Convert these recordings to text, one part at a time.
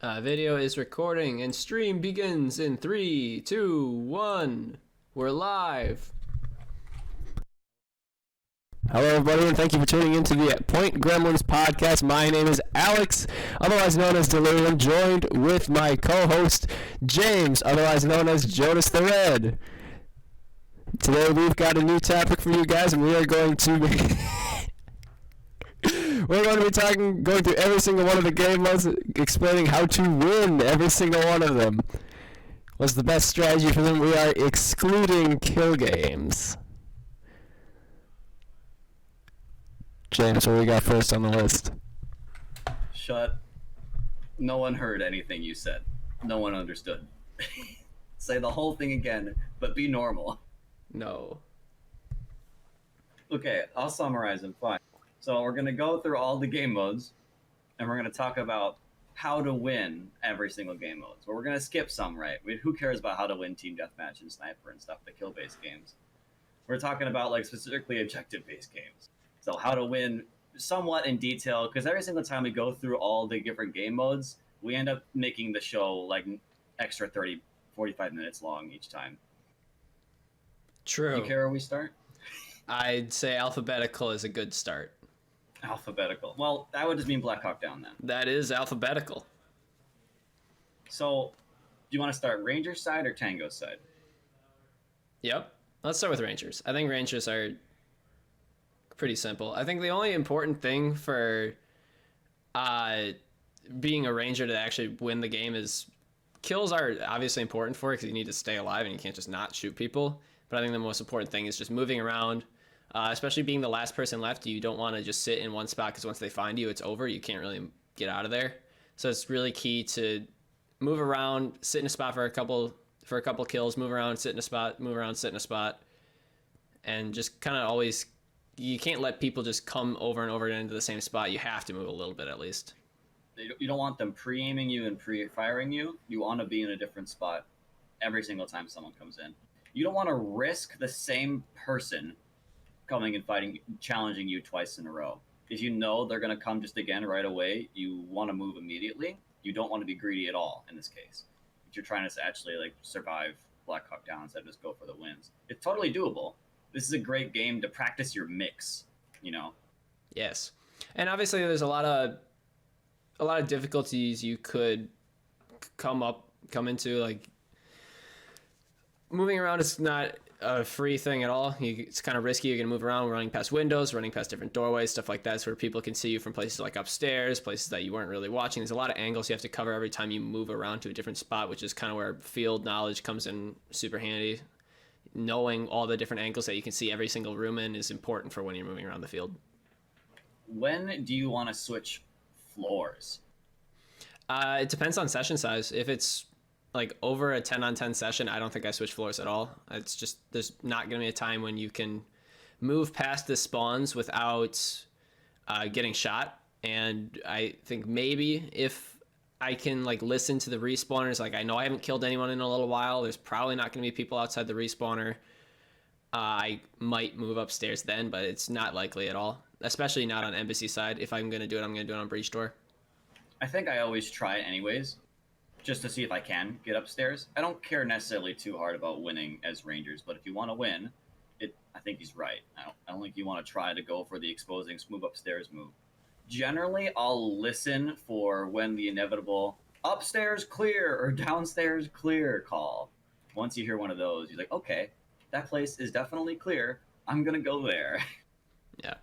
Video is recording and stream begins in 3, 2, 1. We're live. Hello, everybody, and thank you for tuning into the Point Gremlins podcast. My name is Alex, otherwise known as Delirium, joined with my co-host, James, otherwise known as Jonas the Red. Today, we've got a new topic for you guys, and we are going to be... We're going to be going through every single one of the game modes, explaining how to win every single one of them. What's the best strategy for them? We are excluding kill games. James, what do we got first on the list? Shut. No one heard anything you said. No one understood. Say the whole thing again, but be normal. No. Okay, I'll summarize them. Fine. So we're going to go through all the game modes, and we're going to talk about how to win every single game mode. So we're going to skip some, right? Who cares about how to win Team Deathmatch and Sniper and stuff, the kill-based games? We're talking about like specifically objective-based games. So how to win somewhat in detail, because every single time we go through all the different game modes, we end up making the show like extra 30, 45 minutes long each time. True. You care where we start? I'd say alphabetical is a good start. Alphabetical. Well, that would just mean Black Hawk Down then. That is alphabetical. So, do you want to start Ranger side or Tango side? Yep. Let's start with Rangers. I think Rangers are pretty simple. I think the only important thing for being a Ranger to actually win the game is kills are obviously important for it because you need to stay alive and you can't just not shoot people. But I think the most important thing is just moving around. Especially being the last person left, you don't want to just sit in one spot because once they find you, it's over. You can't really get out of there. So it's really key to move around, sit in a spot for a couple kills, move around, sit in a spot, move around, sit in a spot, and just kind of always. You can't let people just come over and over into the same spot. You have to move a little bit at least. You don't want them pre-aiming you and pre-firing you. You want to be in a different spot every single time someone comes in. You don't want to risk the same person coming and fighting, challenging you twice in a row. If you know they're going to come just again right away, you want to move immediately. You don't want to be greedy at all in this case. If you're trying to actually like survive Black Hawk Down instead of just go for the wins. It's totally doable. This is a great game to practice your mix, you know? Yes. And obviously there's a lot of difficulties you could come into. Like moving around is not a free thing at all. It's kind of risky. You're going to move around, running past windows, running past different doorways, stuff like that, so where people can see you from places like upstairs, places that you weren't really watching. There's a lot of angles you have to cover every time you move around to a different spot, which is kind of where field knowledge comes in super handy. Knowing all the different angles that you can see every single room in is important for when you're moving around the field. When do you want to switch floors? It depends on session size. If it's like over a 10-on-10 session, I don't think I switch floors at all. It's just there's not going to be a time when you can move past the spawns without getting shot. And I think maybe if I can like listen to the respawners, like I know I haven't killed anyone in a little while, there's probably not going to be people outside the respawner. I might move upstairs then, but it's not likely at all, especially not on embassy side. If I'm going to do it, I'm going to do it on breach door. I think I always try it anyways, just to see if I can get upstairs. I don't care necessarily too hard about winning as Rangers, but if you want to win, I think he's right. I don't think you want to try to go for the exposing move upstairs move. Generally, I'll listen for when the inevitable upstairs clear or downstairs clear call. Once you hear one of those, you're like, okay, that place is definitely clear. I'm going to go there. Yeah.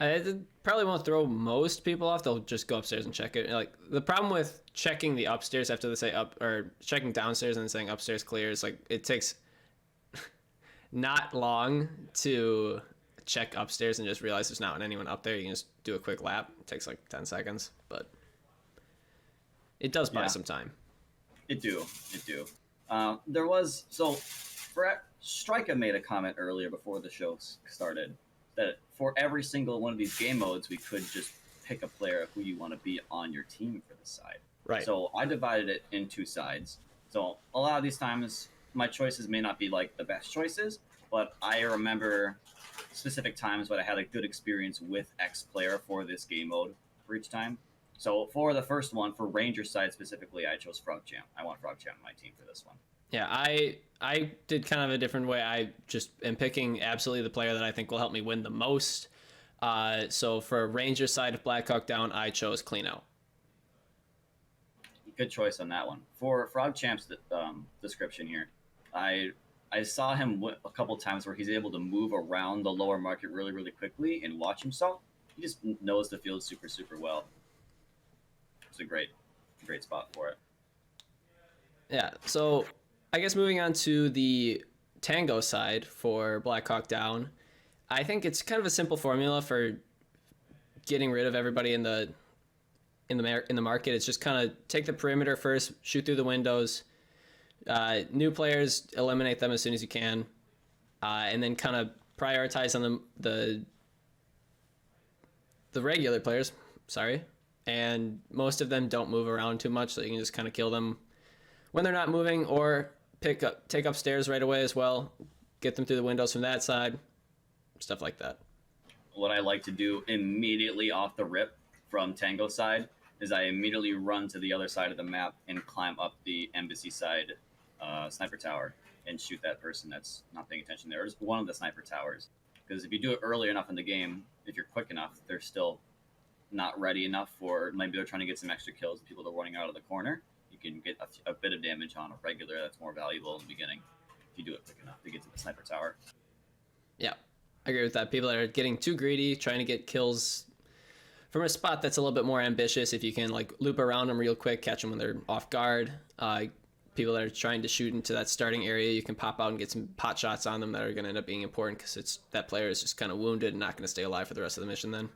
It probably won't throw most people off. They'll just go upstairs and check it. Like the problem with checking the upstairs after they say up, or checking downstairs and then saying upstairs clear is like it takes not long to check upstairs and just realize there's not anyone up there. You can just do a quick lap. It takes like 10 seconds, but it does buy some time. It do. Strika made a comment earlier before the show started that for every single one of these game modes, we could just pick a player who you want to be on your team for this side. Right. So I divided it in two sides. So a lot of these times, my choices may not be like the best choices, but I remember specific times when I had a good experience with X player for this game mode for each time. So for the first one, for Ranger side specifically, I chose Frog Champ. I want Frog Champ on my team for this one. Yeah, I did kind of a different way. I just am picking absolutely the player that I think will help me win the most. So for Ranger side of Black Hawk Down, I chose Clean Out. Good choice on that one. For Frog Champ's description here, I saw him a couple times where he's able to move around the lower market really, really quickly and watch himself. He just knows the field super, super well. It's a great spot for it. Yeah, so I guess moving on to the Tango side for Black Hawk Down, I think it's kind of a simple formula for getting rid of everybody in the market. It's just kind of take the perimeter first, shoot through the windows. New players, eliminate them as soon as you can, and then kind of prioritize on the regular players. Sorry, and most of them don't move around too much, so you can just kind of kill them when they're not moving, or take up stairs right away as well. Get them through the windows from that side, stuff like that. What I like to do immediately off the rip from Tango side is I immediately run to the other side of the map and climb up the embassy side sniper tower and shoot that person that's not paying attention there, or just one of the sniper towers. Because if you do it early enough in the game, if you're quick enough, they're still not ready enough for, maybe they're trying to get some extra kills, people that are running out of the corner. You can get a bit of damage on a regular that's more valuable in the beginning if you do it quick enough to get to the sniper tower. Yeah, I agree with that. People that are getting too greedy, trying to get kills from a spot that's a little bit more ambitious, if you can like loop around them real quick, catch them when they're off guard. People that are trying to shoot into that starting area, you can pop out and get some pot shots on them that are going to end up being important, because that player is just kind of wounded and not going to stay alive for the rest of the mission then.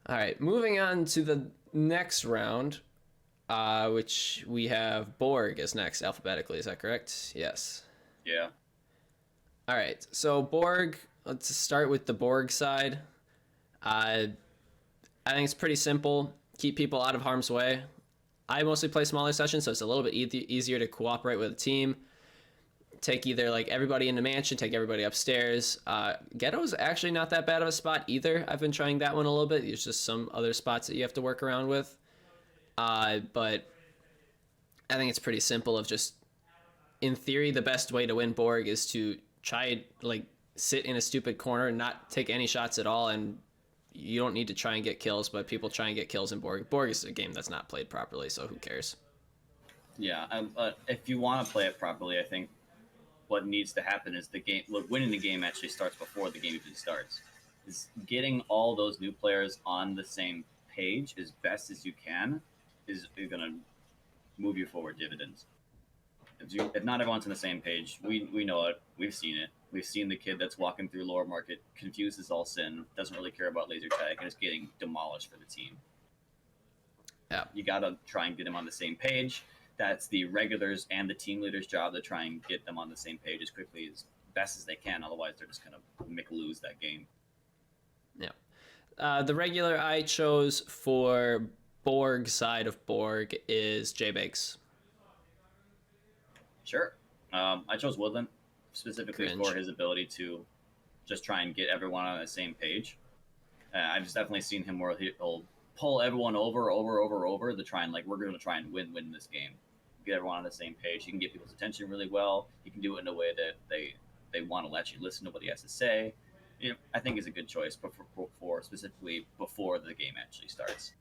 All right, moving on to the next round, which we have Borg is next alphabetically. Is that correct? Yes. Yeah. All right, so Borg, let's start with the Borg side. I think it's pretty simple. Keep people out of harm's way. I mostly play smaller sessions, so it's a little bit easier to cooperate with a team. Take either like everybody in the mansion, take everybody upstairs. Ghetto's actually not that bad of a spot either. I've been trying that one a little bit. There's just some other spots that you have to work around with. But I think it's pretty simple of just, in theory, the best way to win Borg is to try like sit in a stupid corner and not take any shots at all, and you don't need to try and get kills, but people try and get kills in Borg. Borg is a game that's not played properly, so who cares? Yeah, if you want to play it properly, I think what needs to happen is winning the game actually starts before the game even starts. Is getting all those new players on the same page as best as you can is going to move you forward dividends. If not everyone's on the same page, we know it. We've seen it. We've seen the kid that's walking through lower market, confused as all sin, doesn't really care about laser tag, and is getting demolished for the team. Yeah. You got to try and get them on the same page. That's the regulars and the team leader's job to try and get them on the same page as quickly as best as they can. Otherwise, they're just going to lose that game. Yeah. The regular I chose for Borg side of Borg is Jailbreak. Sure. I chose Woodland specifically Cringe. for his ability to just try and get everyone on the same page. I've just definitely seen him where he'll pull everyone over to try and we're going to try and win this game. Get everyone on the same page. He can get people's attention really well. He can do it in a way that they want to let you listen to what he has to say. I think is a good choice, but for specifically before the game actually starts.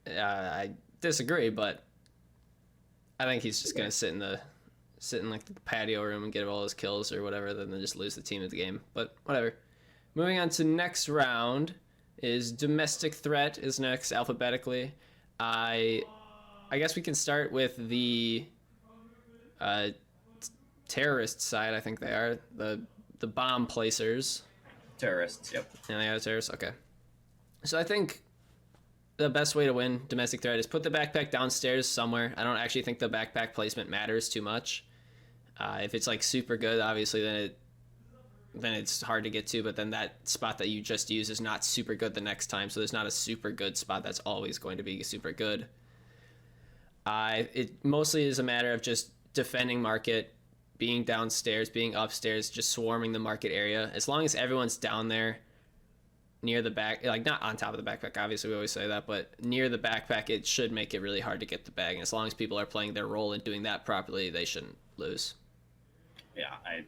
I disagree, but I think he's just gonna sit in the patio room and get all his kills or whatever, then just lose the team of the game. But whatever. Moving on to next round is Domestic Threat is next alphabetically. I guess we can start with the terrorist side. I think they are the bomb placers. Terrorists. Yep. Yeah, they are terrorists. Okay. So I think the best way to win Domestic Threat is put the backpack downstairs somewhere. I don't actually think the backpack placement matters too much. If it's super good, obviously, then it's hard to get to, but then that spot that you just used is not super good the next time, so there's not a super good spot that's always going to be super good. It mostly is a matter of just defending market, being downstairs, being upstairs, just swarming the market area. As long as everyone's down there, near the back, like not on top of the backpack, obviously we always say that, but near the backpack, it should make it really hard to get the bag. And as long as people are playing their role and doing that properly, they shouldn't lose. Yeah, I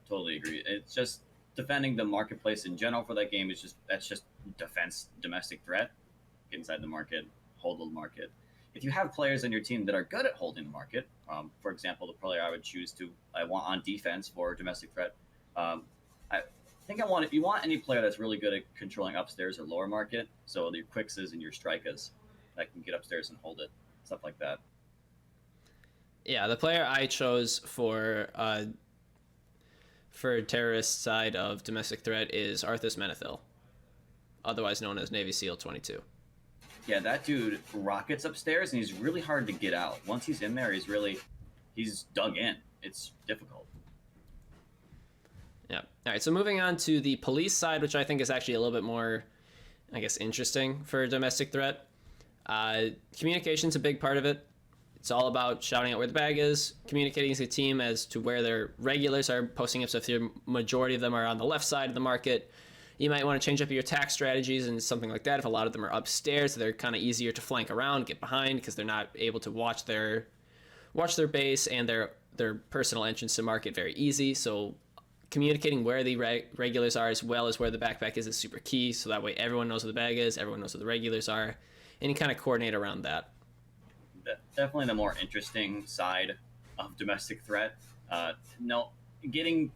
totally agree. It's just defending the marketplace in general for that game is just defense, domestic threat. Get inside the market, hold the market. If you have players on your team that are good at holding the market, for example, the player I would choose I want on defense for domestic threat. I think you want any player that's really good at controlling upstairs or lower market. So your Quixes and your Strikers that can get upstairs and hold it, stuff like that. Yeah, the player I chose for terrorist side of domestic threat is Arthas Menethil, otherwise known as Navy SEAL 22. Yeah, that dude rockets upstairs and he's really hard to get out. Once he's in there, he's dug in. It's difficult. Yeah. All right. So moving on to the police side, which I think is actually a little bit more, I guess, interesting for domestic threat. Communication's a big part of it. It's all about shouting out where the bag is, communicating to the team as to where their regulars are posting up. So if the majority of them are on the left side of the market, you might want to change up your attack strategies and something like that. If a lot of them are upstairs, they're kind of easier to flank around, get behind, because they're not able to watch their base and their personal entrance to market very easy. So communicating where the regulars are as well as where the backpack is super key. So that way everyone knows where the bag is, everyone knows where the regulars are, and you kind of coordinate around that. Definitely the more interesting side of domestic threat. Getting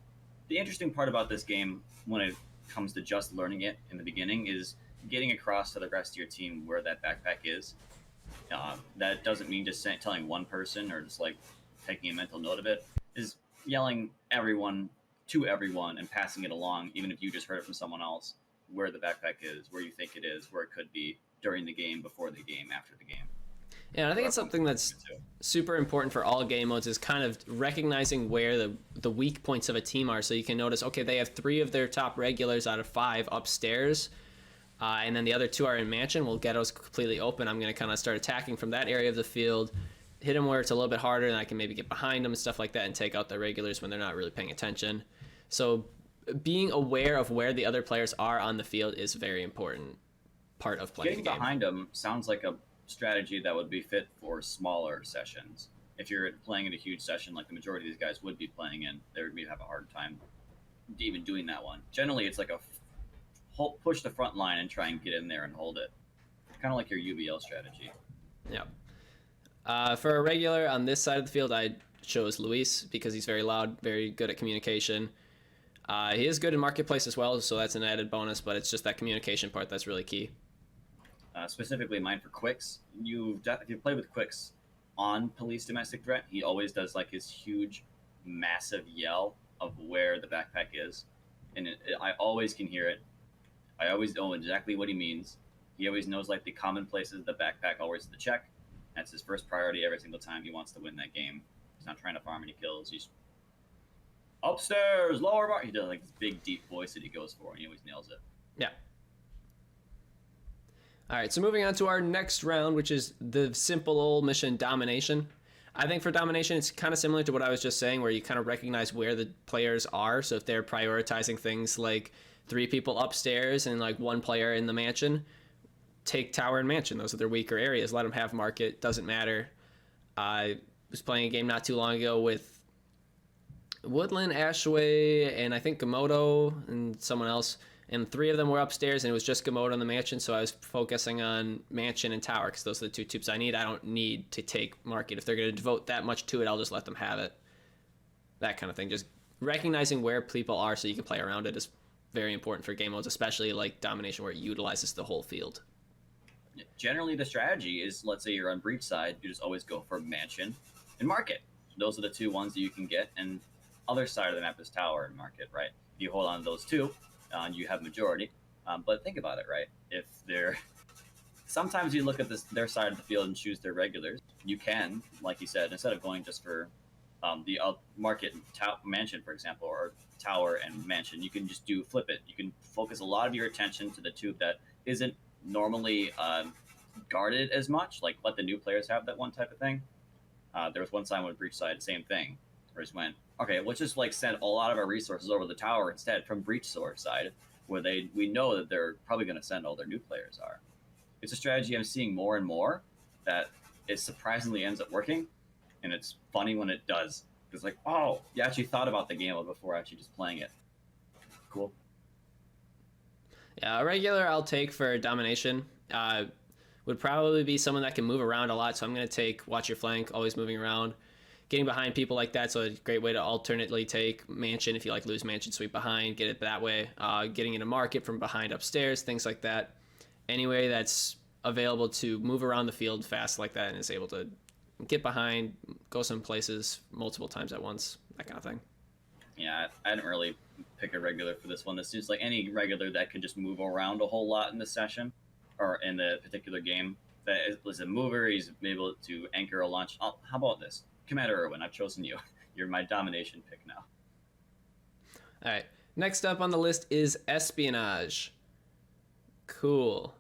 the interesting part about this game when it comes to just learning it in the beginning is getting across to the rest of your team where that backpack is. That doesn't mean just telling one person or just like taking a mental note of it. Is yelling to everyone and passing it along, even if you just heard it from someone else, where the backpack is, where you think it is, where it could be during the game, before the game, after the game. Yeah, I think it's something that's super important for all game modes is kind of recognizing where the weak points of a team are. So you can notice, okay, they have 3 of their top regulars out of 5 upstairs, and then the other 2 are in mansion. Well, Ghetto's completely open. I'm going to kind of start attacking from that area of the field, hit them where it's a little bit harder, and I can maybe get behind them and stuff like that and take out the regulars when they're not really paying attention. So being aware of where the other players are on the field is a very important part of playing Getting the game. Behind them sounds like a strategy that would be fit for smaller sessions. If you're playing in a huge session like the majority of these guys would be playing in, they would have a hard time even doing that one. Generally, it's like a push the front line and try and get in there and hold it. Kind of like your UBL strategy. Yeah. For a regular on this side of the field, I chose Luis because he's very loud, very good at communication. He is good in marketplace as well, so that's an added bonus, but it's just that communication part that's really key. Specifically mine for Quicks. If you play with Quicks on police domestic threat, he always does like his huge, massive yell of where the backpack is. And I always can hear it. I always know exactly what he means. He always knows like the common places, the backpack always the check. That's his first priority every single time he wants to win that game. He's not trying to farm any kills. He's upstairs, lower bar. He does like this big, deep voice that he goes for, and he always nails it. Yeah. All right, so moving on to our next round, which is the simple old mission Domination. I think for Domination, it's kind of similar to what I was just saying, where you kind of recognize where the players are. So if they're prioritizing things like 3 people upstairs and like 1 player in the mansion, take tower and mansion. Those are their weaker areas. Let them have market. Doesn't matter. I was playing a game not too long ago with Woodland, Ashway, and I think Gamoto and someone else. And 3 of them were upstairs, and it was just Gamoto in the mansion, so I was focusing on mansion and tower, because those are the 2 tubes I need. I don't need to take market. If they're going to devote that much to it, I'll just let them have it. That kind of thing. Just recognizing where people are so you can play around it is very important for game modes, especially like Domination, where it utilizes the whole field. Generally, the strategy is, let's say you're on breach side, you just always go for mansion and market. Those are the 2 ones that you can get, and other side of the map is tower and market, right? If you hold on to those 2, you have majority. But think about it, right? If they're sometimes you look at their side of the field and choose their regulars. You can, like you said, instead of going just for the market mansion, for example, or tower and mansion, you can just flip it. You can focus a lot of your attention to the tube that isn't normally guarded as much. Like let the new players have that one type of thing. There was one time with breach side, same thing. Where just went, okay, let's just like send a lot of our resources over the tower instead from breach sword side. where we know that they're probably going to send all their new players are. It's a strategy I'm seeing more and more that it surprisingly ends up working, and it's funny when it does. It's like, oh, you actually thought about the game before actually just playing it. Cool. Yeah, a regular I'll take for domination would probably be someone that can move around a lot. So I'm going to take watch your flank, always moving around. Getting behind people like that's a great way to alternately take mansion. If you like lose mansion, sweep behind, get it that way. Getting into market from behind upstairs, things like that. Anyway, that's available to move around the field fast like that and is able to get behind, go some places multiple times at once, that kind of thing. Yeah, I didn't really pick a regular for this one. This seems like any regular that can just move around a whole lot in the session or in the particular game. That is a mover. He's able to anchor a launch. Oh, how about this? Commander Irwin, I've chosen you. You're my domination pick now. All right. Next up on the list is espionage. Cool.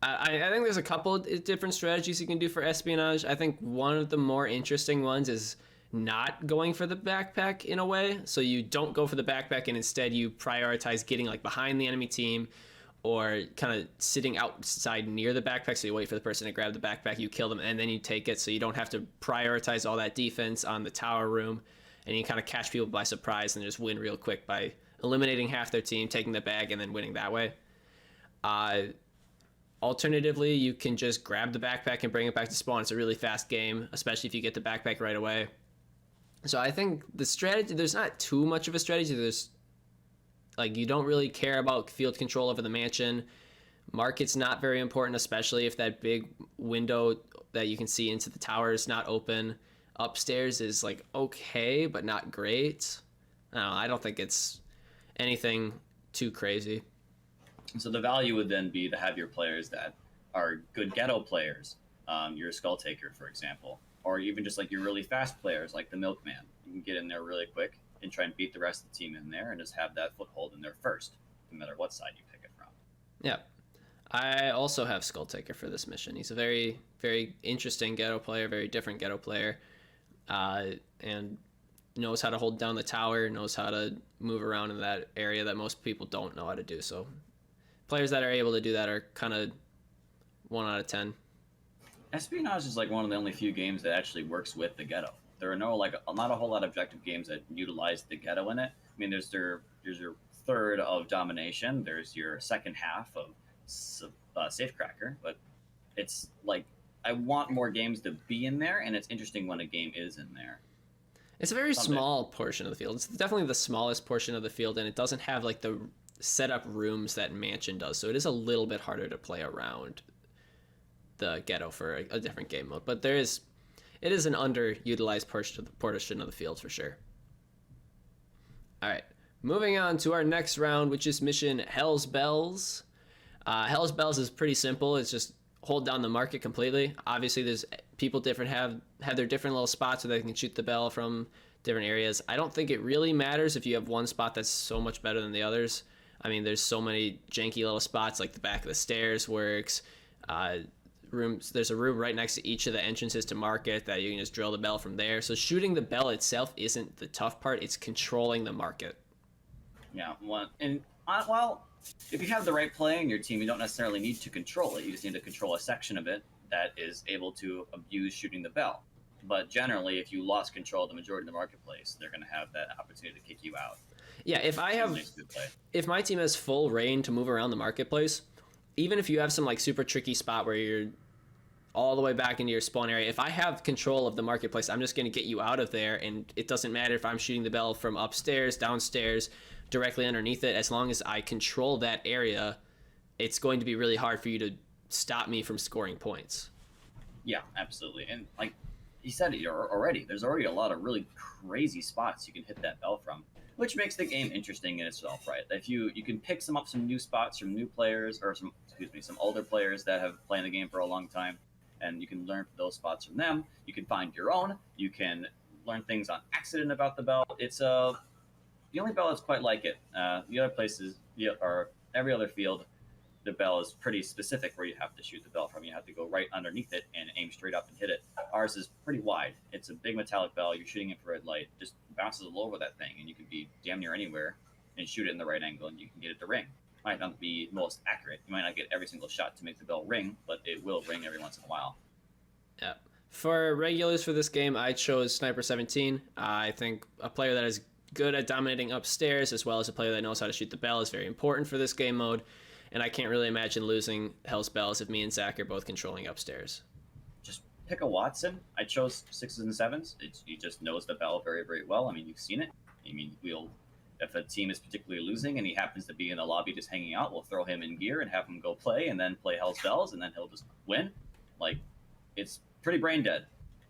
I think there's a couple different strategies you can do for espionage. I think one of the more interesting ones is not going for the backpack in a way. So you don't go for the backpack and instead you prioritize getting like behind the enemy team or kind of sitting outside near the backpack. So you wait for the person to grab the backpack, you kill them, and then you take it. So you don't have to prioritize all that defense on the tower room. And you kind of catch people by surprise and just win real quick by eliminating half their team, taking the bag, and then winning that way. Alternatively, you can just grab the backpack and bring it back to spawn. It's a really fast game, especially if you get the backpack right away. So I think the strategy, there's not too much of a strategy. There's like, you don't really care about field control over the mansion. Market's not very important, especially if that big window that you can see into the tower is not open. Upstairs is like okay, but not great. I don't think it's anything too crazy. So the value would then be to have your players that are good ghetto players, your Skull Taker, for example, or even just like your really fast players like the Milkman. You can get in there really quick and try and beat the rest of the team in there and just have that foothold in there first, no matter what side you pick it from. Yeah. I also have Skull Taker for this mission. He's a very, very interesting ghetto player, very different ghetto player, and knows how to hold down the tower, knows how to move around in that area that most people don't know how to do. So players that are able to do that are kind of 1 out of 10. Espionage is like one of the only few games that actually works with the ghetto. There are not a whole lot of objective games that utilize the ghetto in it. I mean, there's your third of domination. There's your second half of Safecracker, but it's like I want more games to be in there, and it's interesting when a game is in there. It's a very small portion of the field. It's definitely the smallest portion of the field, and it doesn't have like the setup rooms that Mansion does, so it is a little bit harder to play around the ghetto for a different game mode. But it is an underutilized portion of the field for sure. All right, moving on to our next round, which is mission Hell's Bells. Hell's Bells is pretty simple. It's just hold down the market completely. Obviously, there's people have their different little spots where they can shoot the bell from different areas. I don't think it really matters if you have one spot that's so much better than the others. I mean, there's so many janky little spots, like the back of the stairs works. Rooms. There's a room right next to each of the entrances to market that you can just drill the bell from there. So shooting the bell itself isn't the tough part. It's controlling the market. Yeah, if you have the right play in your team, you don't necessarily need to control it. You just need to control a section of it that is able to abuse shooting the bell. But generally, if you lost control of the majority of the marketplace, they're going to have that opportunity to kick you out. Yeah, if my team has full reign to move around the marketplace, even if you have some like super tricky spot where you're all the way back into your spawn area, if I have control of the marketplace, I'm just going to get you out of there, and it doesn't matter if I'm shooting the bell from upstairs, downstairs, directly underneath it. As long as I control that area, it's going to be really hard for you to stop me from scoring points. Yeah, absolutely. And like you said it already, there's already a lot of really crazy spots you can hit that bell from, which makes the game interesting in itself, right? If you can pick some new spots from new players, or some older players that have played the game for a long time, and you can learn those spots from them. You can find your own. You can learn things on accident about the bell. It's the only bell that's quite like it. The other places, or every other field, the bell is pretty specific where you have to shoot the bell from. You have to go right underneath it and aim straight up and hit it. Ours is pretty wide. It's a big metallic bell. You're shooting infrared light, just bounces all over that thing, and you can be damn near anywhere and shoot it in the right angle, and you can get it to ring. Might not be most accurate. You might not get every single shot to make the bell ring, but it will ring every once in a while. Yeah. For regulars for this game, I chose Sniper 17. I think a player that is good at dominating upstairs, as well as a player that knows how to shoot the bell, is very important for this game mode. And I can't really imagine losing Hell's Bells if me and Zach are both controlling upstairs. Just pick a Watson. I chose 6s and 7s. He just knows the bell very, very well. I mean, you've seen it. I mean, if a team is particularly losing and he happens to be in the lobby just hanging out, we'll throw him in gear and have him go play, and then play Hell's Bells, and then he'll just win. Like, it's pretty brain dead.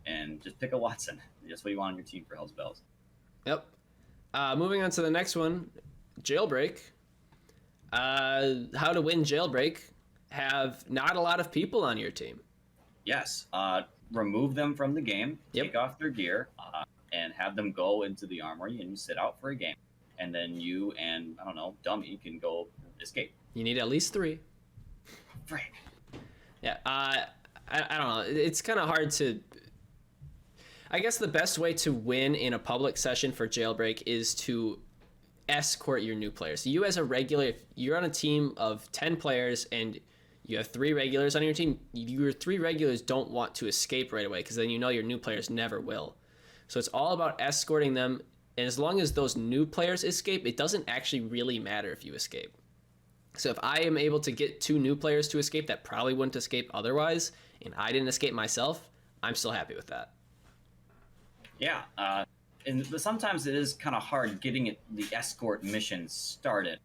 And just pick a Watson. That's what you want on your team for Hell's Bells. Yep. Moving on to the next one, Jailbreak. How to win Jailbreak. Have not a lot of people on your team. Yes. Remove them from the game, take off their gear, and have them go into the armory and sit out for a game. And then you and, I don't know, Dummy can go escape. You need at least 3. Frick. Yeah, I don't know. It's kind of hard to... I guess the best way to win in a public session for Jailbreak is to escort your new players. So you as a regular, if you're on a team of 10 players and you have 3 regulars on your team, your 3 regulars don't want to escape right away, because then you know your new players never will. So it's all about escorting them, and as long as those new players escape, it doesn't actually really matter if you escape. So if I am able to get 2 new players to escape that probably wouldn't escape otherwise, and I didn't escape myself, I'm still happy with that. Yeah, and sometimes it is kind of hard getting the escort mission started.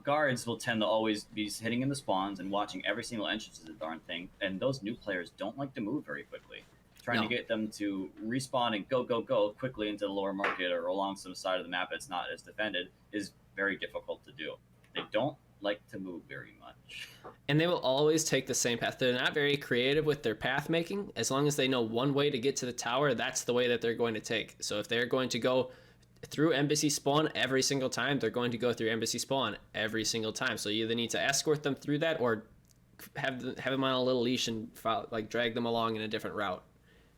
Guards will tend to always be hitting in the spawns and watching every single entrance of the darn thing, and those new players don't like to move very quickly. Trying to get them to respawn and go quickly into the lower market or along some side of the map that's not as defended is very difficult to do. They don't like to move very much. And they will always take the same path. They're not very creative with their path making. As long as they know one way to get to the tower, that's the way that they're going to take. So if they're going to go through embassy spawn every single time, they're going to go through embassy spawn every single time. So you either need to escort them through that or have them on a little leash and drag them along in a different route,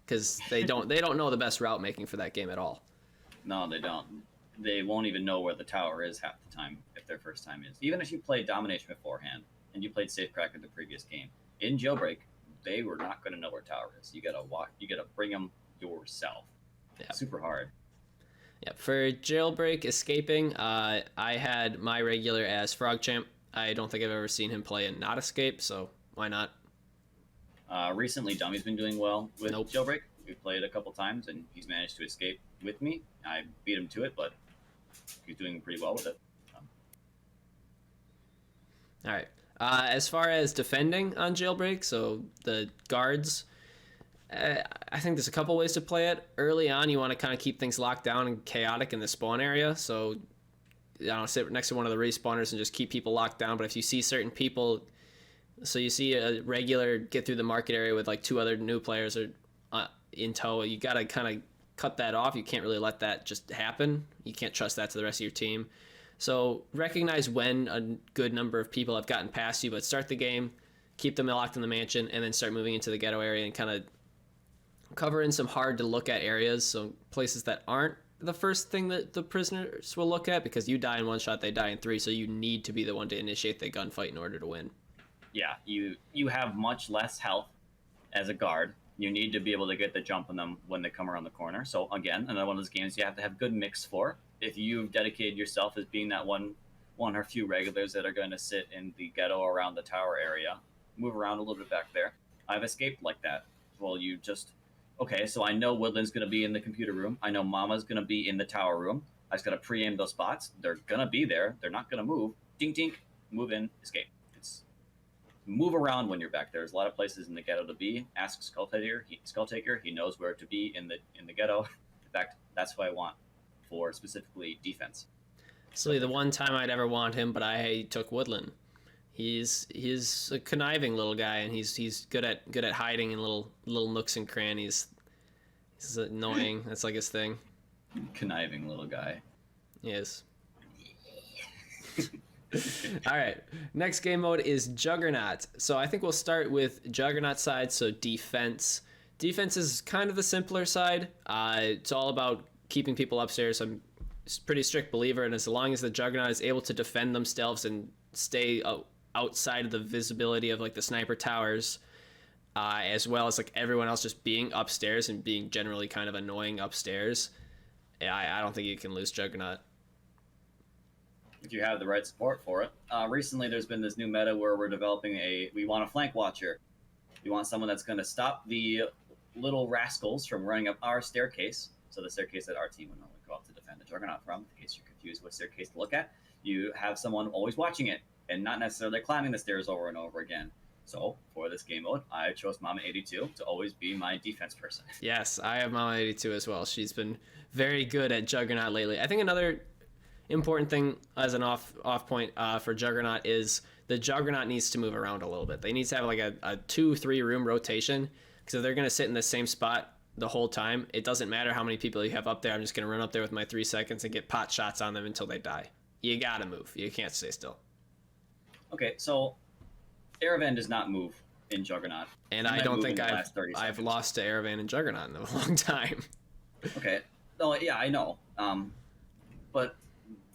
because they don't know the best route making for that game at all. No, they don't. They won't even know where the tower is half the time if their first time is. Even if you played Domination beforehand and you played Safecracker the previous game, in Jailbreak, they were not going to know where tower is. You gotta bring them yourself. Yeah. Super hard. Yeah. For Jailbreak escaping, I had my regular as FrogChamp. I don't think I've ever seen him play and not escape, so why not? Recently, Dummy's been doing well with Jailbreak. We've played a couple times, and he's managed to escape with me. I beat him to it, but he's doing pretty well with it. All right. As far as defending on Jailbreak, so the guards, I think there's a couple ways to play it. Early on, you want to kind of keep things locked down and chaotic in the spawn area. So, sit next to one of the respawners and just keep people locked down. But if you see certain people, so you see a regular get through the market area with 2 other new players or in tow, you got to kind of cut that off. You can't really let that just happen. You can't trust that to the rest of your team. So recognize when a good number of people have gotten past you, but start the game, keep them locked in the mansion, and then start moving into the ghetto area and kind of cover in some hard to look at areas, so places that aren't the first thing that the prisoners will look at, because you die in 1 shot, they die in 3, so you need to be the one to initiate the gunfight in order to win. Yeah, you have much less health as a guard. You need to be able to get the jump on them when they come around the corner. So again, another one of those games you have to have good mix for. If you've dedicated yourself as being that one or few regulars that are going to sit in the ghetto around the tower area, move around a little bit back there. I've escaped like that. Well, you just, okay, so I know Woodland's going to be in the computer room. I know Mama's going to be in the tower room. I just got to pre-aim those spots. They're going to be there. They're not going to move. Ding, ding, move in, escape. Move around when you're back there. There's a lot of places in the ghetto to be. Ask Skulltaker. He knows where to be in the ghetto. In fact, that's what I want for specifically defense. So the one time I'd ever want him, but I took Woodland. He's a conniving little guy, and he's good at hiding in little nooks and crannies. He's annoying. That's his thing. Conniving little guy. He is. All right. Next game mode is Juggernaut. So I think we'll start with Juggernaut side. So defense. Defense is kind of the simpler side. It's all about keeping people upstairs. pretty strict believer, and as long as the Juggernaut is able to defend themselves and stay outside of the visibility of like the sniper towers, as well as like everyone else just being upstairs and being generally kind of annoying upstairs, I don't think you can lose Juggernaut. If you have the right support for it. Recently, there's been this new meta where we're developing we want a flank watcher. We want someone that's going to stop the little rascals from running up our staircase. So the staircase that our team would normally go up to defend the Juggernaut from, in case you're confused what staircase to look at. You have someone always watching it and not necessarily climbing the stairs over and over again. So for this game mode, I chose Mama82 to always be my defense person. Yes, I have Mama82 as well. She's been very good at Juggernaut lately. I think another important thing as an off point for Juggernaut is the Juggernaut needs to move around a little bit. They need to have like a 2-3 room rotation, because if they're going to sit in the same spot the whole time, it doesn't matter how many people you have up there. I'm just going to run up there with my 3 seconds and get pot shots on them until they die. You gotta move. You can't stay still. Okay, so Aravan does not move in Juggernaut. And I don't think I've lost to Aravan in Juggernaut in a long time. Okay. Oh, yeah, I know. But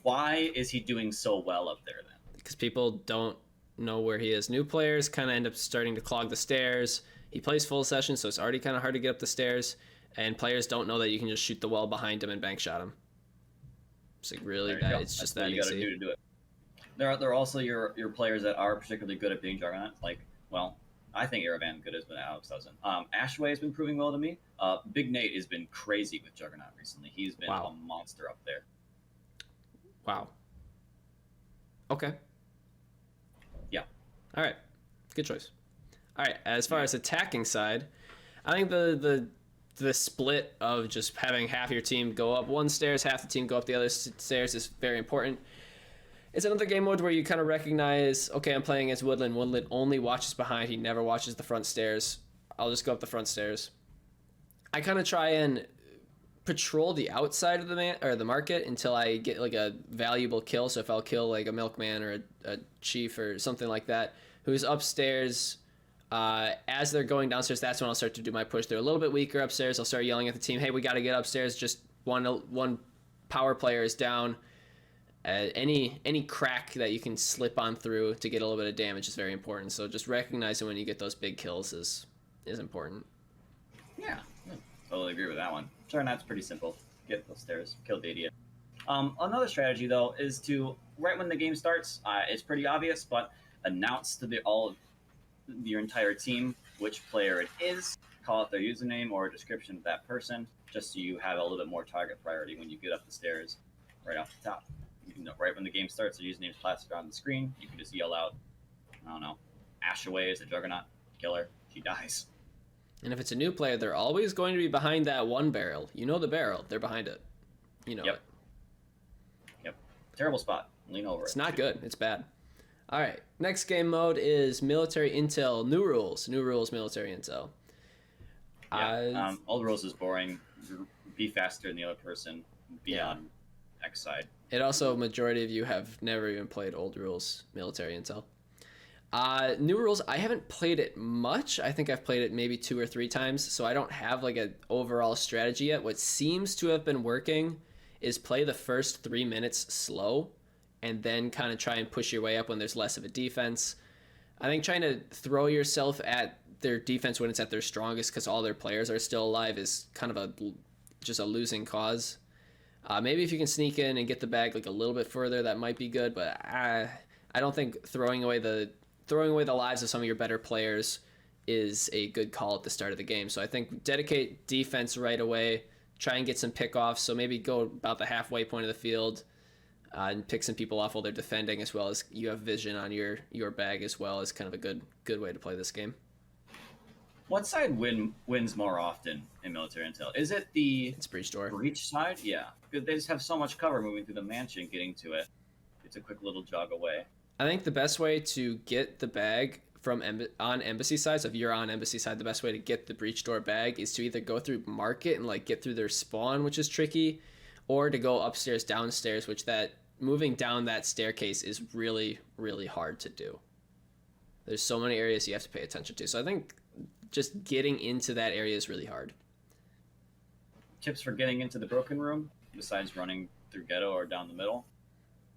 why is he doing so well up there then? Because people don't know where he is. New players kind of end up starting to clog the stairs. He plays full session, so it's already kind of hard to get up the stairs. And players don't know that you can just shoot the wall behind him and bank shot him. It's like really that. It's just that easy. That's what you gotta do to do it. There are also your players that are particularly good at being Juggernaut. Like, well, I think Aravan good as, but Alex doesn't. Ashway has been proving well to me. Big Nate has been crazy with Juggernaut recently. He's been a monster up there. Wow. Okay. Yeah. All right. Good choice. All right. As far as attacking side, I think the split of just having half your team go up one stairs, half the team go up the other stairs is very important. It's another game mode where you kind of recognize, okay, I'm playing as Woodland. Woodland only watches behind. He never watches the front stairs. I'll just go up the front stairs. I kind of try and patrol the outside of the market until I get like a valuable kill. So if I'll kill like a milkman or a chief or something like that who's upstairs, as they're going downstairs, that's when I'll start to do my push. They're a little bit weaker upstairs. I'll start yelling at the team, hey, we got to get upstairs. Just one power player is down. Any crack that you can slip on through to get a little bit of damage is very important. So just recognizing when you get those big kills is important. Yeah, totally agree with that one. Juggernaut's pretty simple. Get those stairs, kill the idiot. Another strategy though is to right when the game starts. It's pretty obvious, but announce to your entire team which player it is. Call out their username or a description of that person, just so you have a little bit more target priority when you get up the stairs, right off the top. You know, right when the game starts, their username is plastered on the screen. You can just yell out, I don't know, Ashaway is a Juggernaut. Kill her. She dies. And if it's a new player, they're always going to be behind that one barrel. You know the barrel. They're behind it. You know it. Yep. Terrible spot. Lean over it. It's not good. It's bad. All right. Next game mode is Military Intel. New rules. New rules, Military Intel. Yeah. Old rules is boring. Be faster than the other person. Be on X side. It also, majority of you have never even played Old Rules Military Intel. New Rules, I haven't played it much. I think I've played it maybe 2 or 3 times, so I don't have like an overall strategy yet. What seems to have been working is play the first 3 minutes slow and then kind of try and push your way up when there's less of a defense. I think trying to throw yourself at their defense when it's at their strongest because all their players are still alive is kind of just a losing cause. Maybe if you can sneak in and get the bag like a little bit further, that might be good. But I don't think throwing away the lives of some of your better players is a good call at the start of the game. So I think dedicate defense right away. Try and get some pickoffs. So maybe go about the halfway point of the field and pick some people off while they're defending, as well as you have vision on your bag as well, is kind of a good way to play this game. What side wins more often in Military Intel? Is it it's breach door. Breach side? Yeah. Because they just have so much cover moving through the mansion, getting to it. It's a quick little jog away. I think the best way to get the bag from on embassy side, so if you're on embassy side, the best way to get the breach door bag is to either go through market and like get through their spawn, which is tricky, or to go upstairs, downstairs, which that moving down that staircase is really, really hard to do. There's so many areas you have to pay attention to. So I think just getting into that area is really hard. Tips for getting into the broken room, besides running through ghetto or down the middle?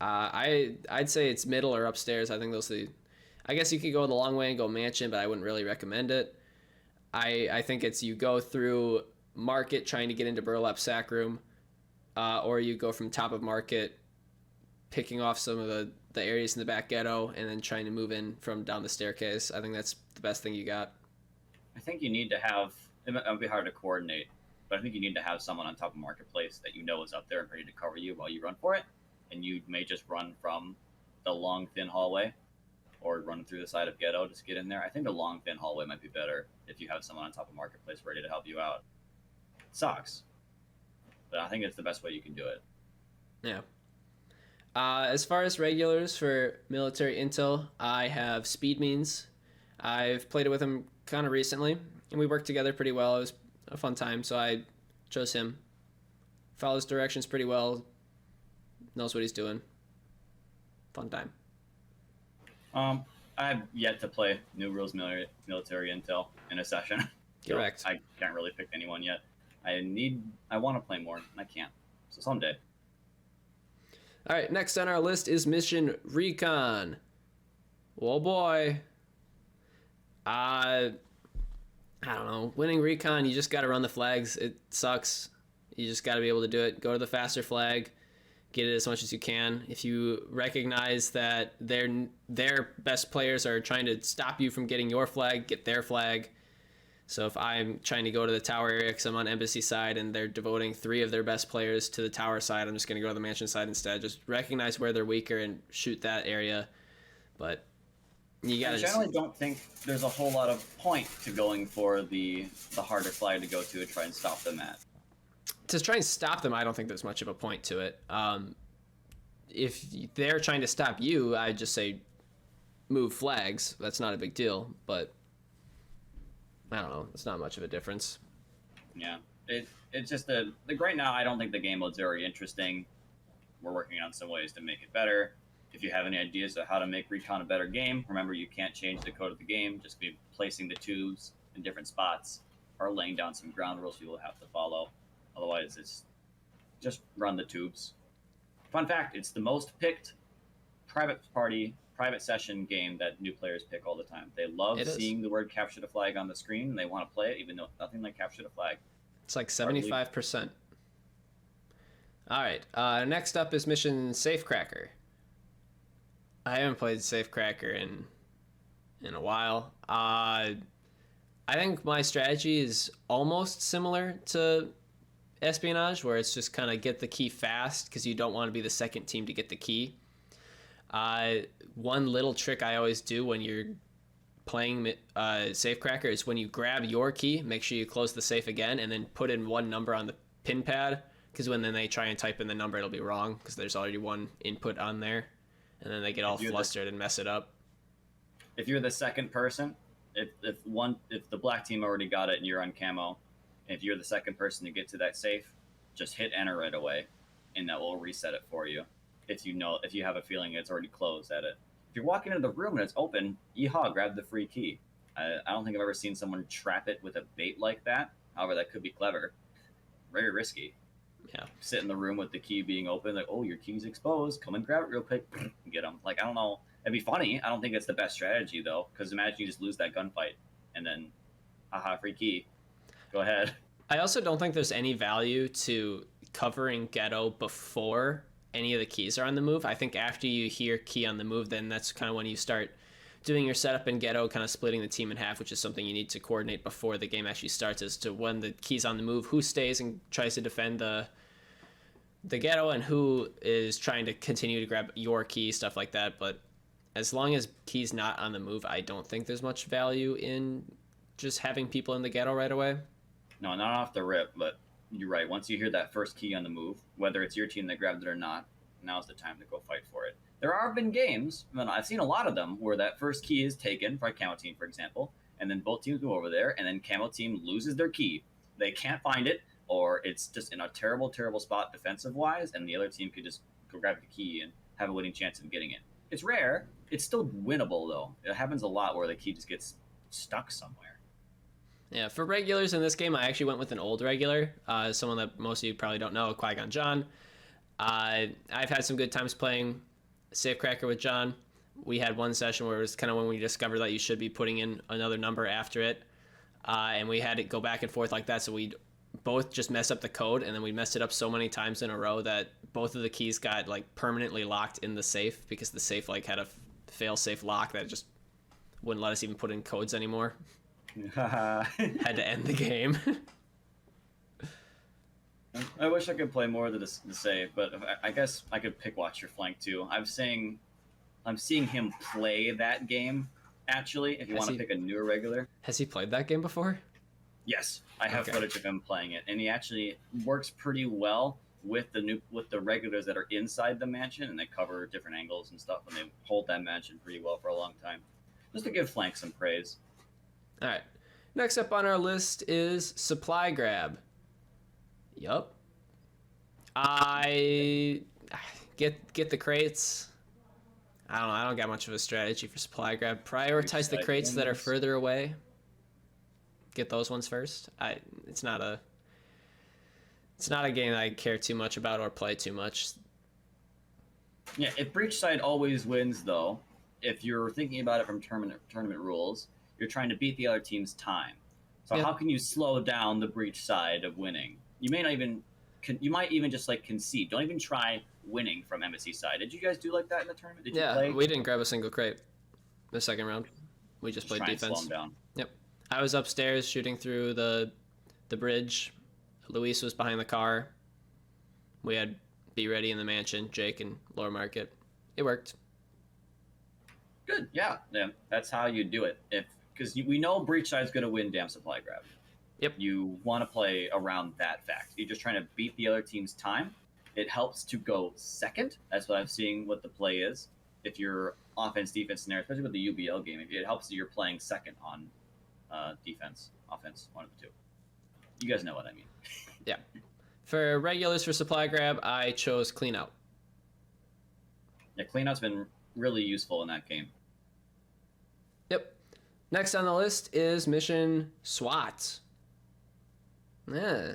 I'd say it's middle or upstairs. I think those are the. I guess you could go the long way and go mansion, but I wouldn't really recommend it. I think it's you go through market trying to get into burlap sack room, or you go from top of market, picking off some of the areas in the back ghetto, and then trying to move in from down the staircase. I think that's the best thing you got. I think you need to have. It would be hard to coordinate, but I think you need to have someone on top of marketplace that you know is up there and ready to cover you while you run for it. And you may just run from the long thin hallway, or run through the side of ghetto just to get in there. I think the long thin hallway might be better if you have someone on top of marketplace ready to help you out. It sucks, but I think it's the best way you can do it. Yeah. As far as regulars for military intel, I have Speed Means. I've played it with him kind of recently, and we worked together pretty well. It was a fun time, so I chose him. Follows directions pretty well. Knows what he's doing. Fun time. I've yet to play New Rules Military Intel in a session. Correct. I can't really pick anyone yet. I want to play more, and I can't. So someday. All right, next on our list is Mission Recon. Oh boy. I don't know. Winning Recon, you just got to run the flags. It sucks. You just got to be able to do it. Go to the faster flag. Get it as much as you can. If you recognize that their best players are trying to stop you from getting your flag, get their flag. So if I'm trying to go to the tower area because I'm on embassy side and they're devoting 3 of their best players to the tower side, I'm just going to go to the mansion side instead. Just recognize where they're weaker and shoot that area. But you got to generally don't think there's a whole lot of point to going for the harder flag to go to try and stop them at. To try and stop them, I don't think there's much of a point to it. If they're trying to stop you, I'd just say move flags. That's not a big deal, but I don't know. It's not much of a difference. Yeah, it's just right now. I don't think the game mode's very interesting. We're working on some ways to make it better. If you have any ideas of how to make Recon a better game, remember you can't change the code of the game. Just be placing the tubes in different spots or laying down some ground rules you will have to follow. Otherwise, it's just run the tubes. Fun fact, it's the most picked private session game that new players pick all the time. They love seeing the word capture the flag on the screen, and they want to play it, even though nothing like capture the flag. It's like 75%. All right, next up is Mission Safecracker. I haven't played Safecracker in a while. I think my strategy is almost similar to Espionage, where it's just kind of get the key fast because you don't want to be the second team to get the key. One little trick I always do when you're playing Safecracker is when you grab your key, make sure you close the safe again and then put in one number on the pin pad, because when then they try and type in the number, it'll be wrong because there's already one input on there, and then they get all flustered and mess it up. If you're the second person, if the black team already got it and you're on camo, if you're the second person to get to that safe, just hit enter right away, and that will reset it for you. If you have a feeling it's already closed at it. If you're walking into the room and it's open, yeehaw, grab the free key. I don't think I've ever seen someone trap it with a bait like that. However, that could be clever. Very risky. Yeah. Sit in the room with the key being open, like, oh, your key's exposed. Come and grab it real quick. Get them. Like, I don't know. It'd be funny. I don't think it's the best strategy, though, because imagine you just lose that gunfight, and then, haha, free key. Go ahead. I also don't think there's any value to covering ghetto before any of the keys are on the move. I think after you hear key on the move, then that's kind of when you start doing your setup in ghetto, kind of splitting the team in half, which is something you need to coordinate before the game actually starts, as to when the key's on the move, who stays and tries to defend the ghetto, and who is trying to continue to grab your key, stuff like that. But as long as key's not on the move, I don't think there's much value in just having people in the ghetto right away. No, not off the rip, but you're right. Once you hear that first key on the move, whether it's your team that grabbed it or not, now's the time to go fight for it. There have been games, and I've seen a lot of them, where that first key is taken, for a camo team, for example, and then both teams go over there, and then camo team loses their key. They can't find it, or it's just in a terrible, terrible spot defensive-wise, and the other team could just go grab the key and have a winning chance of getting it. It's rare. It's still winnable, though. It happens a lot where the key just gets stuck somewhere. Yeah, for regulars in this game, I actually went with an old regular, someone that most of you probably don't know, Qui-Gon Jinn. I've had some good times playing Safecracker with John. We had one session where it was kind of when we discovered that you should be putting in another number after it, and we had it go back and forth like that. So we both just messed up the code, and then we messed it up so many times in a row that both of the keys got like permanently locked in the safe because the safe like had a fail-safe lock that just wouldn't let us even put in codes anymore. Had to end the game. I wish I could play more of the save, but I guess I could pick watch your flank too. I'm seeing him play that game. Actually, if you want to pick a newer regular, has he played that game before? Yes, I have footage of him playing it, and he actually works pretty well with the regulars that are inside the mansion, and they cover different angles and stuff, and they hold that mansion pretty well for a long time. Just to give flank some praise. All right. Next up on our list is supply grab. Yup. I get the crates. I don't know. I don't got much of a strategy for supply grab. Prioritize the crates that are further away. Get those ones first. It's not a game I care too much about or play too much. Yeah, if breach side always wins though, if you're thinking about it from tournament rules, you're trying to beat the other team's time. So how can you slow down the breach side of winning? You may not even. You might even just like concede. Don't even try winning from embassy side. Did you guys do like that in the tournament? Did you play? We didn't grab a single crate the second round. We just played defense. And slow them down. Yep. I was upstairs shooting through the bridge. Luis was behind the car. We had Be Ready in the mansion, Jake and Lower Market. It worked. Good. Yeah. That's how you do it. Because we know breach side's going to win damn supply grab. Yep. You want to play around that fact. You're just trying to beat the other team's time. It helps to go second. That's what I'm seeing what the play is. If you're offense, defense scenario, especially with the UBL game, it helps that you're playing second on defense, offense, one of the two. You guys know what I mean. Yeah. For regulars for supply grab, I chose clean out. Yeah, clean out's been really useful in that game. Yep. Next on the list is mission SWAT. Yeah.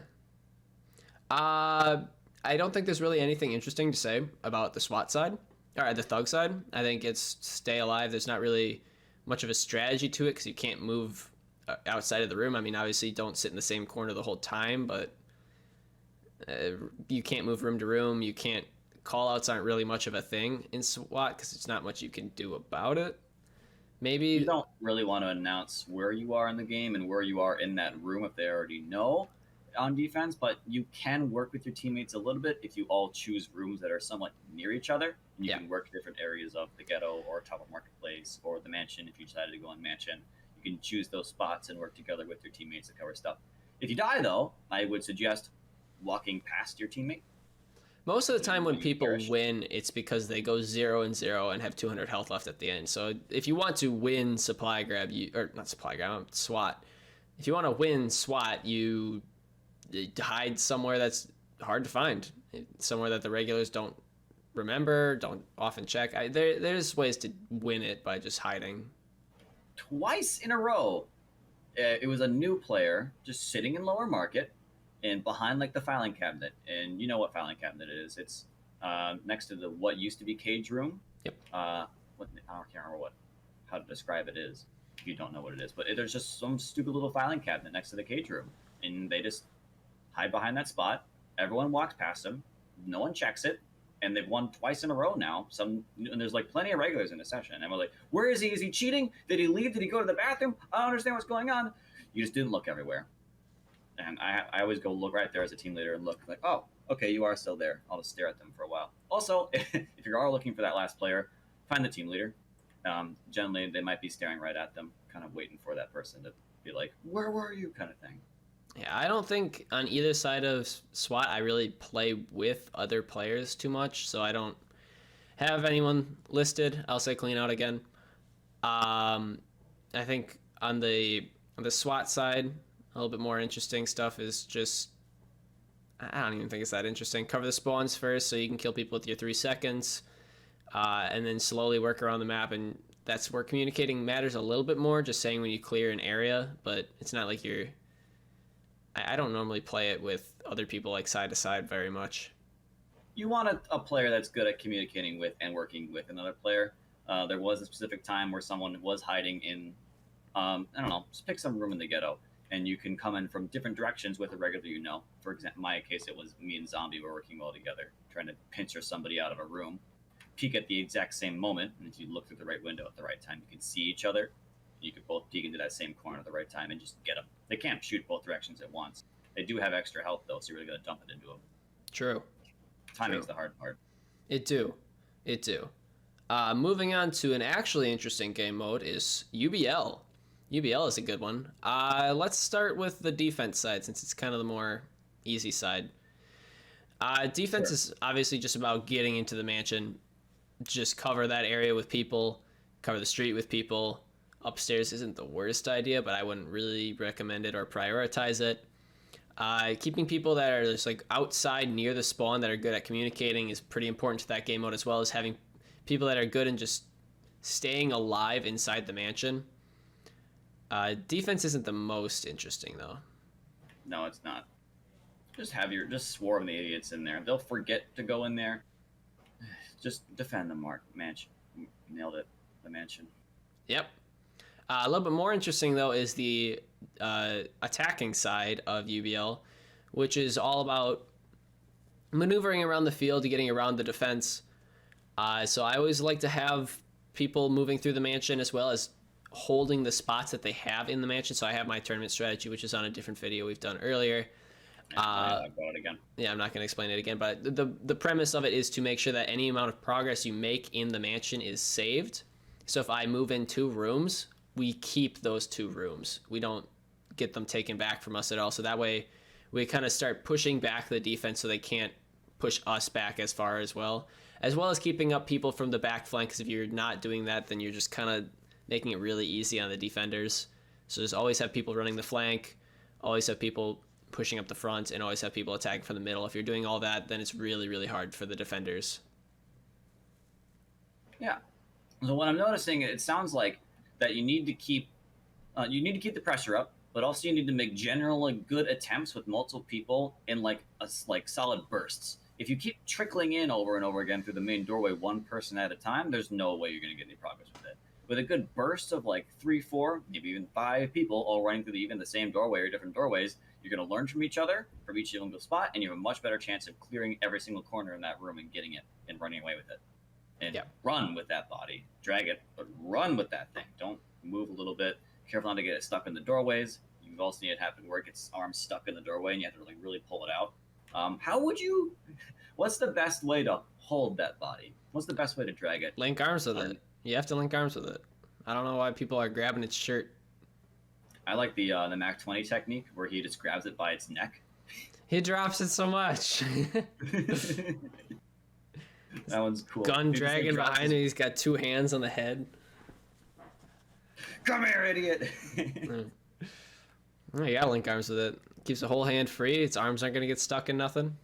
I don't think there's really anything interesting to say about the SWAT side, or the thug side. I think it's stay alive. There's not really much of a strategy to it because you can't move outside of the room. I mean, obviously don't sit in the same corner the whole time, but you can't move room to room. You can't, call outs aren't really much of a thing in SWAT because it's not much you can do about it. Maybe you don't really want to announce where you are in the game and where you are in that room if they already know on defense, but you can work with your teammates a little bit if you all choose rooms that are somewhat near each other. And you can work different areas of the ghetto or top of marketplace or the mansion. If you decided to go on mansion, you can choose those spots and work together with your teammates to cover stuff. If you die though, I would suggest walking past your teammate. Most of the time when people win, it's because they go 0-0 and have 200 health left at the end. So if you want to win supply grab, SWAT. If you want to win SWAT, you hide somewhere that's hard to find, somewhere that the regulars don't remember, don't often check. There's ways to win it by just hiding. Twice in a row, it was a new player just sitting in lower market and behind like the filing cabinet, and you know what filing cabinet it is. It's next to the what used to be cage room. Yep. I can't remember how to describe it is. If you don't know what it is, but there's just some stupid little filing cabinet next to the cage room, and they just hide behind that spot. Everyone walks past them. No one checks it, and they've won twice in a row now. And there's like plenty of regulars in the session. And we're like, where is he? Is he cheating? Did he leave? Did he go to the bathroom? I don't understand what's going on. You just didn't look everywhere. And I always go look right there as a team leader and look like, oh, okay, you are still there. I'll just stare at them for a while. Also, if you are looking for that last player, find the team leader. Generally, they might be staring right at them, kind of waiting for that person to be like, where were you, kind of thing. Yeah, I don't think on either side of SWAT I really play with other players too much, so I don't have anyone listed. I'll say clean out again. I think on the SWAT side, a little bit more interesting stuff is just, I don't even think it's that interesting. Cover the spawns first so you can kill people with your 3 seconds, and then slowly work around the map, and that's where communicating matters a little bit more, just saying when you clear an area, but it's not like you're... I don't normally play it with other people like side to side very much. you want a player that's good at communicating with and working with another player. There was a specific time where someone was hiding in, I don't know, just pick some room in the ghetto, and you can come in from different directions with a regular you know. For example, in my case, it was me and Zombie were working well together, trying to pincer somebody out of a room, peek at the exact same moment, and if you look through the right window at the right time, you can see each other. You could both peek into that same corner at the right time and just get them. They can't shoot both directions at once. They do have extra health, though, so you're really going to dump it into them. True. Timing's the hard part. It do. Moving on to an actually interesting game mode is UBL. UBL is a good one. Let's start with the defense side since it's kind of the more easy side. Defense is obviously just about getting into the mansion, just cover that area with people, cover the street with people. Upstairs isn't the worst idea, but I wouldn't really recommend it or prioritize it. Keeping people that are just like outside near the spawn that are good at communicating is pretty important to that game mode, as well as having people that are good in just staying alive inside the mansion. Defense isn't the most interesting though. No, it's not. Just swarm the idiots in there. They'll forget to go in there. Just defend the mansion. Nailed it. The mansion. Yep. A little bit more interesting though is the attacking side of UBL, which is all about maneuvering around the field, getting around the defense. So I always like to have people moving through the mansion as well as holding the spots that they have in the mansion. So I have my tournament strategy, which is on a different video we've done earlier. I'll go it again. Yeah, I'm not going to explain it again, but the premise of it is to make sure that any amount of progress you make in the mansion is saved. So if I move in 2 rooms, we keep those 2 rooms. We don't get them taken back from us at all. So that way we kind of start pushing back the defense so they can't push us back as far as well as keeping up people from the back flank. Because if you're not doing that, then you're just kind of making it really easy on the defenders. So just always have people running the flank, always have people pushing up the front, and always have people attacking from the middle. If you're doing all that, then it's really, really hard for the defenders. Yeah. So what I'm noticing, it sounds like that you need to keep the pressure up, but also you need to make general good attempts with multiple people in like solid bursts. If you keep trickling in over and over again through the main doorway, one person at a time, there's no way you're going to get any progress with it. With a good burst of like 3, 4, maybe even 5 people all running through even the same doorway or different doorways, you're going to learn from each other from each single spot, and you have a much better chance of clearing every single corner in that room and getting it and running away with it. And run with that body, drag it, but run with that thing. Don't move a little bit. Careful not to get it stuck in the doorways. You've also seen it happen where it gets arms stuck in the doorway and you have to really pull it out. What's the best way to hold that body? What's the best way to drag it? Link arms with it. You have to link arms with it. I don't know why people are grabbing its shirt. I like the Mac 20 technique where he just grabs it by its neck. He drops it so much. That one's cool. Gun dragging behind him. He's got 2 hands on the head. Come here, idiot. Oh, you gotta link arms with it. Keeps the whole hand free. Its arms aren't gonna get stuck in nothing.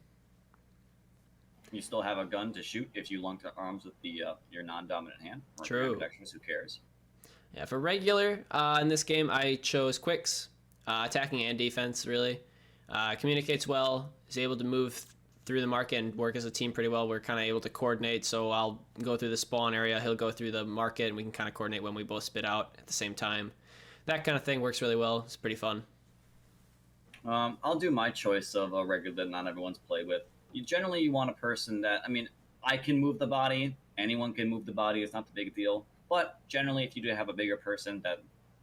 You still have a gun to shoot if you link arms with your non-dominant hand. True. Who cares? Yeah, for regular, in this game, I chose Quicks. Attacking and defense, really. Communicates well. Is able to move through the market and work as a team pretty well. We're kind of able to coordinate, so I'll go through the spawn area, he'll go through the market, and we can kind of coordinate when we both spit out at the same time. That kind of thing works really well. It's pretty fun. I'll do my choice of a regular that not everyone's played with. Generally, you want a person that, I can move the body. Anyone can move the body. It's not the big deal. But generally, if you do have a bigger person that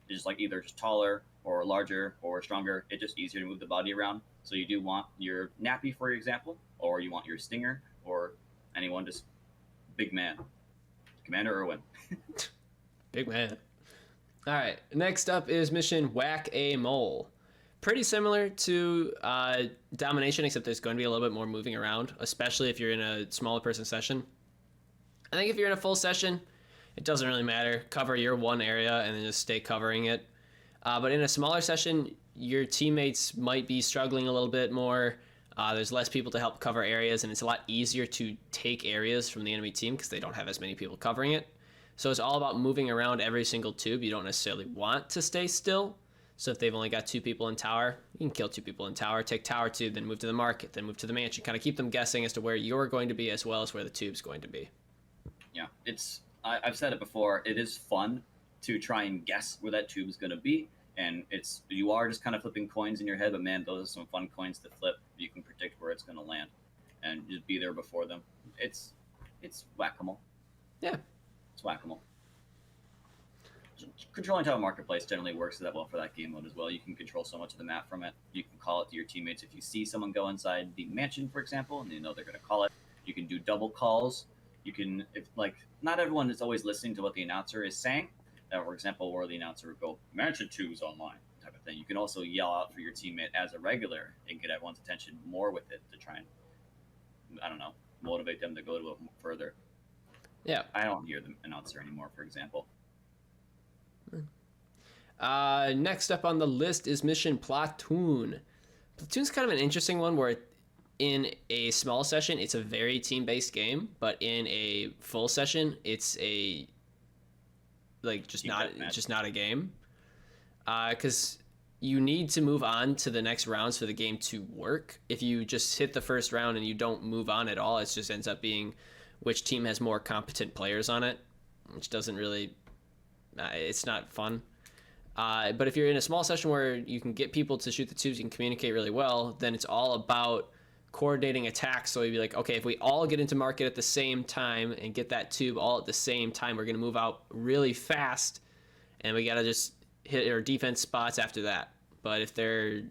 is like either just taller or larger or stronger, it's just easier to move the body around. So you do want your Nappy, for example, or you want your Stinger, or anyone just big man. Commander Irwin. Big man. All right, next up is mission Whack a Mole. Pretty similar to Domination, except there's going to be a little bit more moving around, especially if you're in a smaller person session. I think if you're in a full session, it doesn't really matter. Cover your one area and then just stay covering it. But in a smaller session, your teammates might be struggling a little bit more. There's less people to help cover areas, and it's a lot easier to take areas from the enemy team because they don't have as many people covering it. So it's all about moving around every single tube. You don't necessarily want to stay still. So if they've only got 2 people in tower, you can kill 2 people in tower, take tower tube, then move to the market, then move to the mansion. Kind of keep them guessing as to where you're going to be as well as where the tube's going to be. Yeah, I've said it before. It is fun to try and guess where that tube is going to be, and you are just kind of flipping coins in your head. But man, those are some fun coins to flip. You can predict where it's going to land, and just be there before them. It's whack-a-mole. Yeah, it's whack-a-mole. Controlling Tower Marketplace generally works that well for that game mode as well. You can control so much of the map from it. You can call it to your teammates if you see someone go inside the mansion, for example, and you know they're going to call it. You can do double calls. You can, if like, not everyone is always listening to what the announcer is saying. For example, where the announcer would go, "Mansion 2 is online," type of thing. You can also yell out for your teammate as a regular and get everyone's attention more with it to try and, I don't know, motivate them to go to it further. Yeah. I don't hear the announcer anymore, for example. Next up on the list is Mission Platoon. Platoon's kind of an interesting one where in a small session, it's a very team-based game, but in a full session, it's just not a game. Because you need to move on to the next rounds for the game to work. If you just hit the first round and you don't move on at all, it just ends up being which team has more competent players on it, which doesn't really, it's not fun. But if you're in a small session where you can get people to shoot the tubes, you can communicate really well, then it's all about coordinating attacks. So you'd be like, okay, if we all get into market at the same time and get that tube all at the same time, we're going to move out really fast, and we got to just hit our defense spots after that. But if they're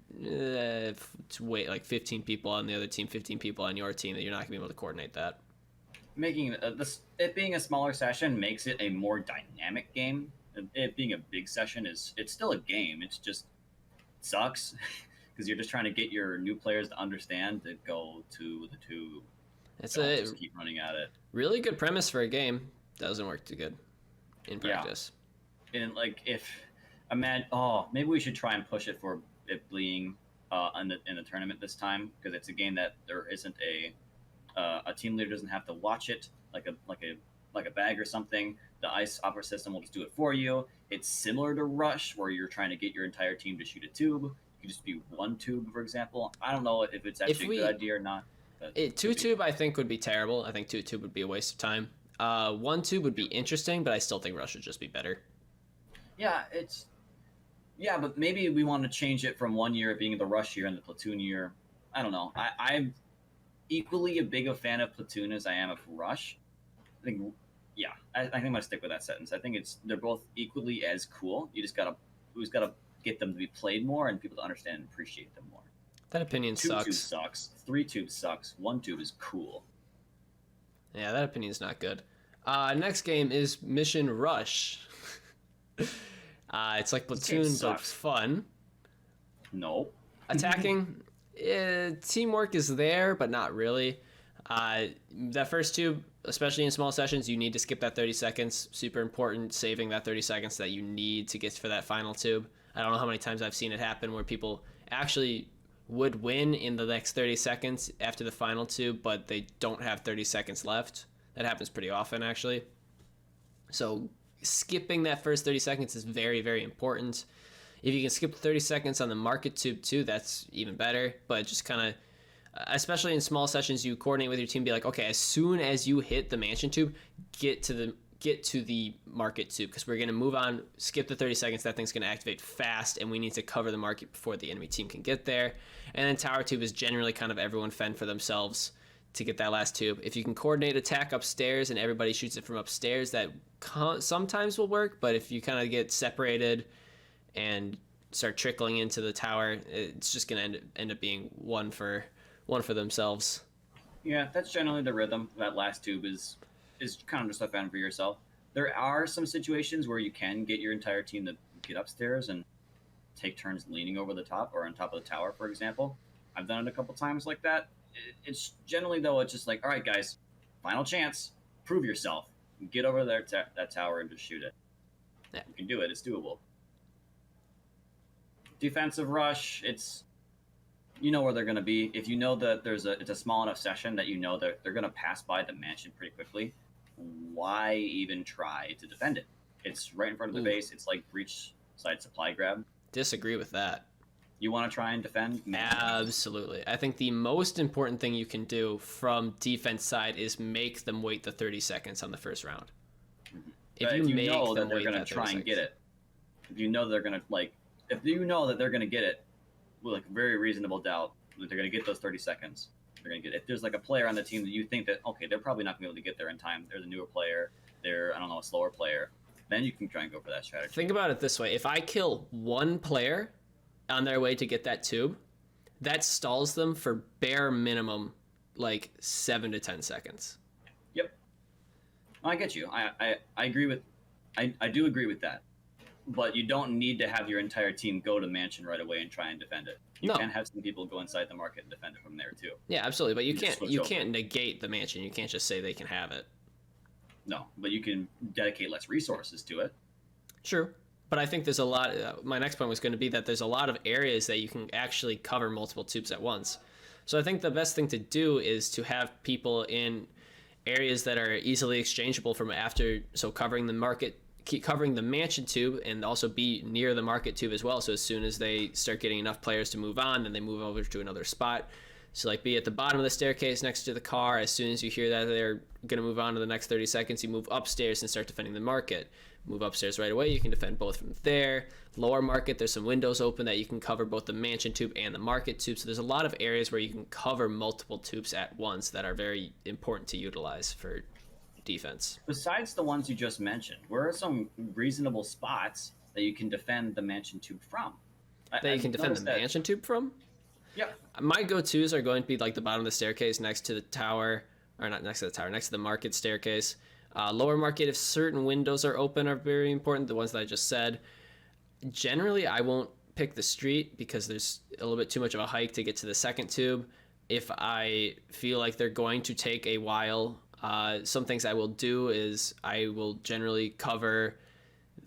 wait like 15 people on the other team, 15 people on your team, that you're not going to be able to coordinate that. Making it being a smaller session makes it a more dynamic game. It being a big session it's still a game. It's just sucks because you're just trying to get your new players to understand to go to the tube. Just keep running at it. Really good premise for a game. Doesn't work too good in practice. Yeah. And like maybe we should try and push it for it being in the tournament this time, because it's a game that there isn't a team leader doesn't have to watch it like a bag or something. The ice opera system will just do it for you. It's similar to Rush, where you're trying to get your entire team to shoot a tube. It could just be one tube, for example. I don't know if it's actually a good idea or not. Two tube, I think, would be terrible. I think 2 tube would be a waste of time. 1 tube would be interesting, but I still think Rush would just be better. Yeah, but maybe we want to change it from 1 year being the Rush year and the Platoon year. I don't know. I'm equally a big a fan of Platoon as I am of Rush. I think I'm gonna stick with that sentence. I think they're both equally as cool. We just gotta get them to be played more and people to understand and appreciate them more. That opinion 2 sucks. 2 sucks. 3 tube sucks. 1 tube is cool. Yeah, that opinion's not good. Next game is Mission Rush. It's like Platoon, but fun. No. Attacking, teamwork is there, but not really. That first tube, especially in small sessions, you need to skip that 30 seconds. Super important, saving that 30 seconds that you need to get for that final tube. I don't know how many times I've seen it happen where people actually would win in the next 30 seconds after the final tube, but they don't have 30 seconds left. That happens pretty often, actually. So skipping that first 30 seconds is very, very important. If you can skip 30 seconds on the market tube too, that's even better. But just kind of, especially in small sessions, you coordinate with your team, be like, okay, as soon as you hit the mansion tube, get to the market tube, because we're going to move on, skip the 30 seconds, that thing's going to activate fast, and we need to cover the market before the enemy team can get there. And then tower tube is generally kind of everyone fend for themselves to get that last tube. If you can coordinate attack upstairs and everybody shoots it from upstairs, that sometimes will work, but if you kind of get separated and start trickling into the tower, it's just going to end up being one for themselves. Yeah, that's generally the rhythm. That last tube is kind of just a fend for yourself. There are some situations where you can get your entire team to get upstairs and take turns leaning over the top or on top of the tower, for example. I've done it a couple times like that. It's generally, though, it's just like, all right, guys, final chance, prove yourself. Get over there that tower and just shoot it. Yeah. You can do it. It's doable. Defensive rush, you know where they're going to be. If you know that it's a small enough session that you know that they're going to pass by the mansion pretty quickly, why even try to defend it? It's right in front of the base. It's like breach side supply grab. disagree with that. You want to try and defend? Absolutely. I think the most important thing you can do from defense side is make them wait the 30 seconds on the first round. If you know that they're going to try and get it, if you know they're going to if you know that they're going to get it with like very reasonable doubt that they're going to get those 30 seconds, they're going to get it. If there's like a player on the team that you think that, okay, they're probably not going to be able to get there in time, they're the newer player, they're, I don't know, a slower player, then you can try and go for that strategy. Think about it this way. If I kill one player on their way to get that tube, that stalls them for bare minimum like 7 to 10 seconds. Yep. I get you. I agree with, I do agree with that. But you don't need to have your entire team go to mansion right away and try and defend it. You can have some people go inside the market and defend it from there too. Yeah, absolutely. But you can't negate the mansion. You can't just say they can have it. No, but you can dedicate less resources to it. True. But I think there's a lot. My next point was going to be that there's a lot of areas that you can actually cover multiple tubes at once. So I think the best thing to do is to have people in areas that are easily exchangeable from after. So covering the market, keep covering the mansion tube, and also be near the market tube as well. So as soon as they start getting enough players to move on, then they move over to another spot. So like be at the bottom of the staircase next to the car. As soon as you hear that they're going to move on to the next 30 seconds, you move upstairs and start defending the market. Move upstairs right away, you can defend both from there. Lower market, there's some windows open that you can cover both the mansion tube and the market tube. So there's a lot of areas where you can cover multiple tubes at once that are very important to utilize for defense. Besides the ones you just mentioned, where are some reasonable spots that you can defend the mansion tube from? That you can defend the mansion tube from? Yeah. My go-tos are going to be like the bottom of the staircase next to the tower, or not next to the tower, next to the market staircase. Lower market, if certain windows are open, are very important, the ones that I just said. Generally, I won't pick the street because there's a little bit too much of a hike to get to the second tube. If I feel like they're going to take a while, some things I will do is I will generally cover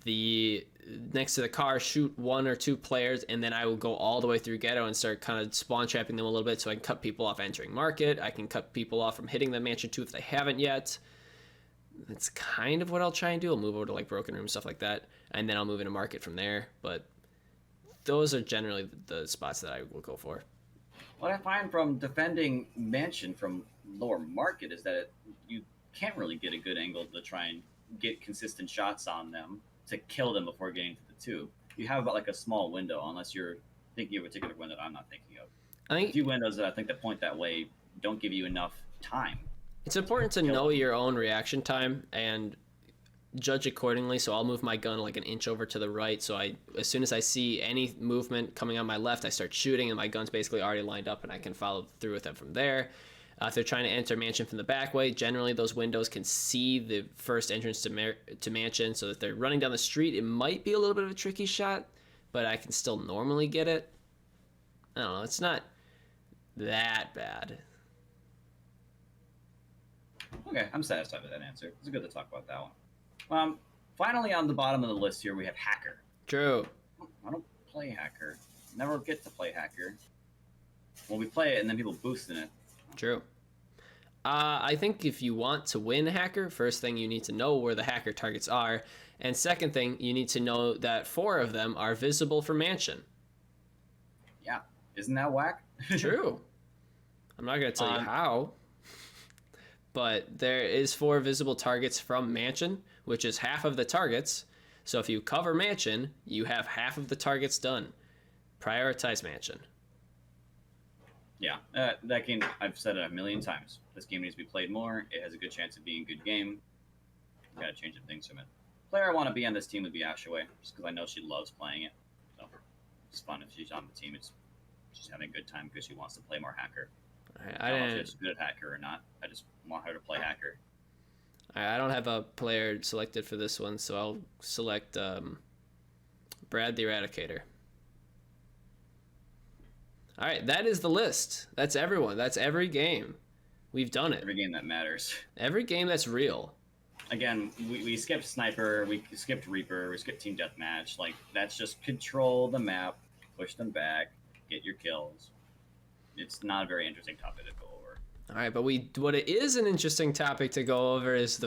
the next to the car, shoot 1 or 2 players, and then I will go all the way through ghetto and start kind of spawn trapping them a little bit so I can cut people off entering market. I can cut people off from hitting the mansion too if they haven't yet. That's kind of what I'll try and do. I'll move over to like broken room, stuff like that, and then I'll move into market from there. But those are generally the spots that I will go for. What I find from defending mansion from lower market is that you can't really get a good angle to try and get consistent shots on them to kill them before getting to the tube. You have about like a small window, unless you're thinking of a particular window that I'm not thinking of. I think a few windows that I think that point that way don't give you enough time. It's important to know your own reaction time and judge accordingly. So I'll move my gun like an inch over to the right. So as soon as I see any movement coming on my left, I start shooting, and my gun's basically already lined up, and I can follow through with them from there. If they're trying to enter mansion from the back way, generally those windows can see the first entrance to mansion. So if they're running down the street, it might be a little bit of a tricky shot, but I can still normally get it. I don't know. It's not that bad. Okay, I'm satisfied with that answer. It's good to talk about that one. Finally, on the bottom of the list here, we have Hacker. True. I don't play Hacker. Never get to play Hacker. Well, we play it, and then people boost in it. True. I think if you want to win Hacker, first thing you need to know where the Hacker targets are, and second thing, you need to know that 4 of them are visible for mansion. Yeah. Isn't that whack? True. I'm not going to tell you how. But there is 4 visible targets from mansion, which is half of the targets. So if you cover mansion, you have half of the targets done. Prioritize mansion. Yeah, that game, I've said it a million times. This game needs to be played more. It has a good chance of being a good game. Gotta change the things from it. Player I want to be on this team would be Ashaway, just because I know she loves playing it. So it's fun if she's on the team. It's just having a good time because she wants to play more Hacker. I don't know if she's good at Hacker or not. I just want her to play Hacker. I don't have a player selected for this one, so I'll select Brad the Eradicator. All right, that is the list. That's everyone. That's every game. We've done it. Every game that matters. Every game that's real. Again, we skipped Sniper, we skipped Reaper, we skipped Team Deathmatch. Like, that's just control the map, push them back, get your kills. It's not a very interesting topic to go over. All right, but what it is an interesting topic to go over is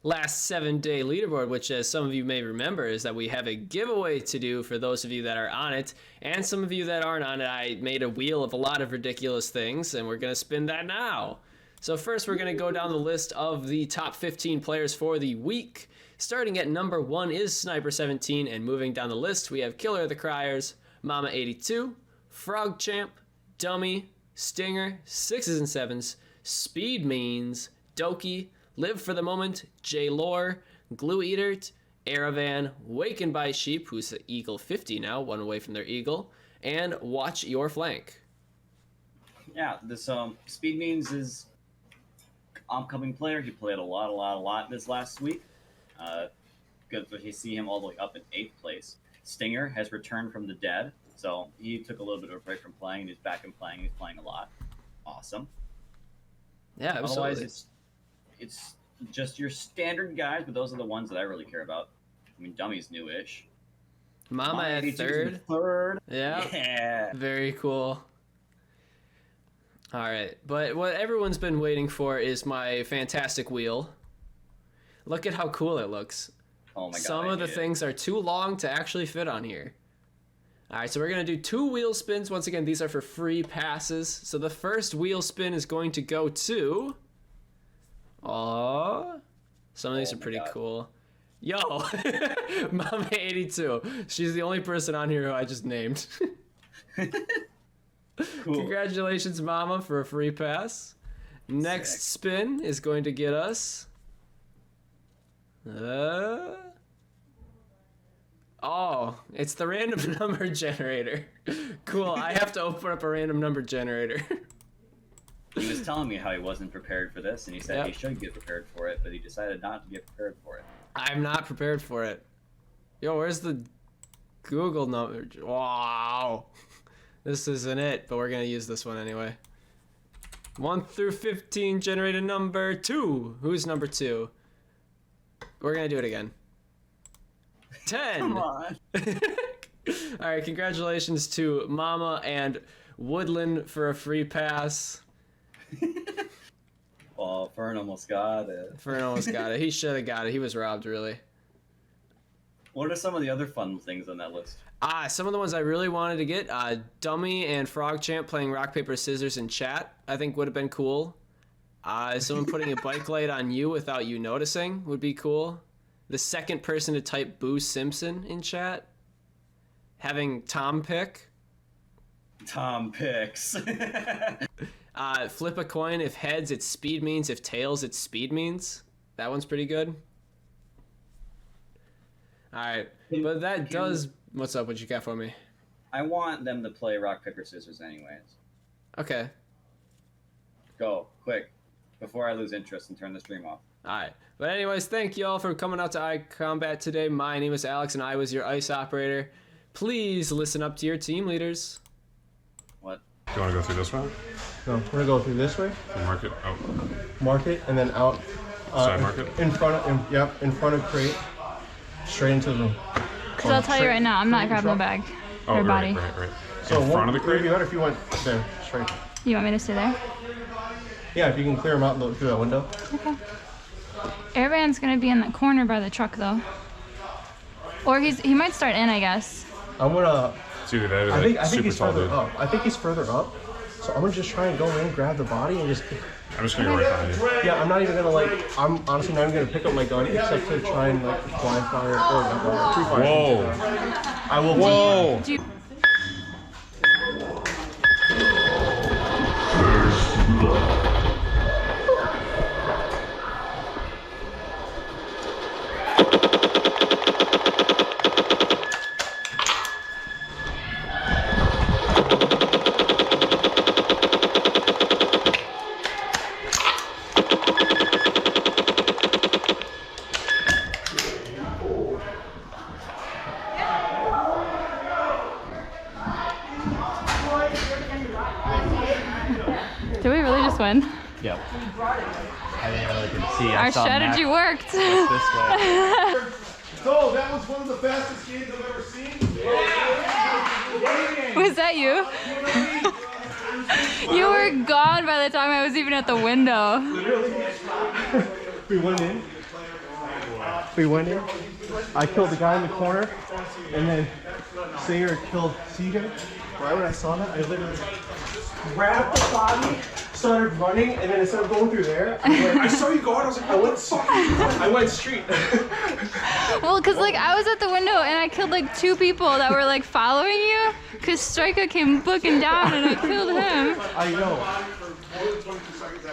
last 7-day leaderboard, which, as some of you may remember, is that we have a giveaway to do for those of you that are on it, and some of you that aren't on it. I made a wheel of a lot of ridiculous things, and we're going to spin that now. So first, we're going to go down the list of the top 15 players for the week. Starting at number 1 is Sniper17, and moving down the list, we have Killer of the Criers, Mama82, Frog Champ, Dummy, Stinger, 6s and 7s, Speed Means, Doki, Live for the Moment, J Lore, Glue Eater, Aravan, Wakened by Sheep, who's the Eagle 50 now, one away from their Eagle, and Watch Your Flank. Yeah, this Speed Means is upcoming player. He played a lot this last week. Good to see him all the way up in 8th place. Stinger has returned from the dead, so he took a little bit of a break from playing, and he's back in playing. He's playing a lot. Awesome. Yeah, absolutely. Otherwise, it's just your standard guys, but those are the ones that I really care about. I mean, Dummy's new-ish. Mama at 3rd. Yeah. Very cool. All right, but what everyone's been waiting for is my fantastic wheel. Look at how cool it looks. Oh my god. Some of the things are too long to actually fit on here. All right, so we're going to do 2 wheel spins. Once again, these are for free passes. So the first wheel spin is going to go to... Aww. Some of these are pretty cool. Yo, Mama82. She's the only person on here who I just named. Cool. Congratulations, Mama, for a free pass. Next spin is going to get us... Oh, it's the random number generator. Cool, I have to open up a random number generator. He was telling me how he wasn't prepared for this, and he said he should get prepared for it, but he decided not to get prepared for it. I'm not prepared for it. Yo, where's the Google number? Wow. This isn't it, but we're going to use this one anyway. 1 through 15, generated number 2. Who's number 2? We're going to do it again. 10. Come on. All right, congratulations to Mama and Woodland for a free pass. Oh, Fern almost got it. Fern almost got it. He should have got it. He was robbed, really. What are some of the other fun things on that list? Some of the ones I really wanted to get, Dummy and Frog Champ playing rock, paper, scissors in chat, I think would have been cool. Someone putting a bike light on you without you noticing would be cool. The second person to type Boo Simpson in chat. Having Tom pick. Tom picks. Flip a coin. If heads, it's Speed Means. If tails, it's Speed Means. That one's pretty good. All right, but that does... What's up? What you got for me? I want them to play rock, paper, scissors anyways. Okay. Go, quick, before I lose interest and turn the stream off. Alright. But anyways, thank you all for coming out to iCombat today. My name is Alex, and I was your ICE operator. Please listen up to your team leaders. What? Do you want to go through this way? No, we're going to go through this way. Mark it out. Mark it, and then out. Side mark it? In front of crate. Straight into the room. Because I'll tell you right now, I'm not grabbing the bag. Oh, body. Right. So in front of the crate? It would be better if you went there, straight. You want me to stay there? Yeah, if you can clear them out through that window. Okay. Airvan's gonna be in the corner by the truck though. Or he might start in, I guess. I'm gonna... It's either that or I think he's further up. I think he's further up. So I'm gonna just try and go in, grab the body, and just... I'm just gonna go right behind you. Yeah, I'm not even gonna I'm honestly not even gonna pick up my gun except to try and blind fire or not pre-fire. Whoa! I will. Whoa! Do you Did we really just win? Yep. I didn't really get to see. Our strategy worked. This way. So that was one of the fastest games I've ever seen. Was that you? You were gone by the time I was even at the window. We went in. We went in. I killed the guy in the corner, and then Singer killed CJ. Right when I saw that, I literally grabbed the body, started running, and then instead of going through there, I saw you go out. I was like, what the fuck? I went street. Well, cause like I was at the window and I killed like 2 people that were like following you. Cause Striker came booking down and I killed him. I know.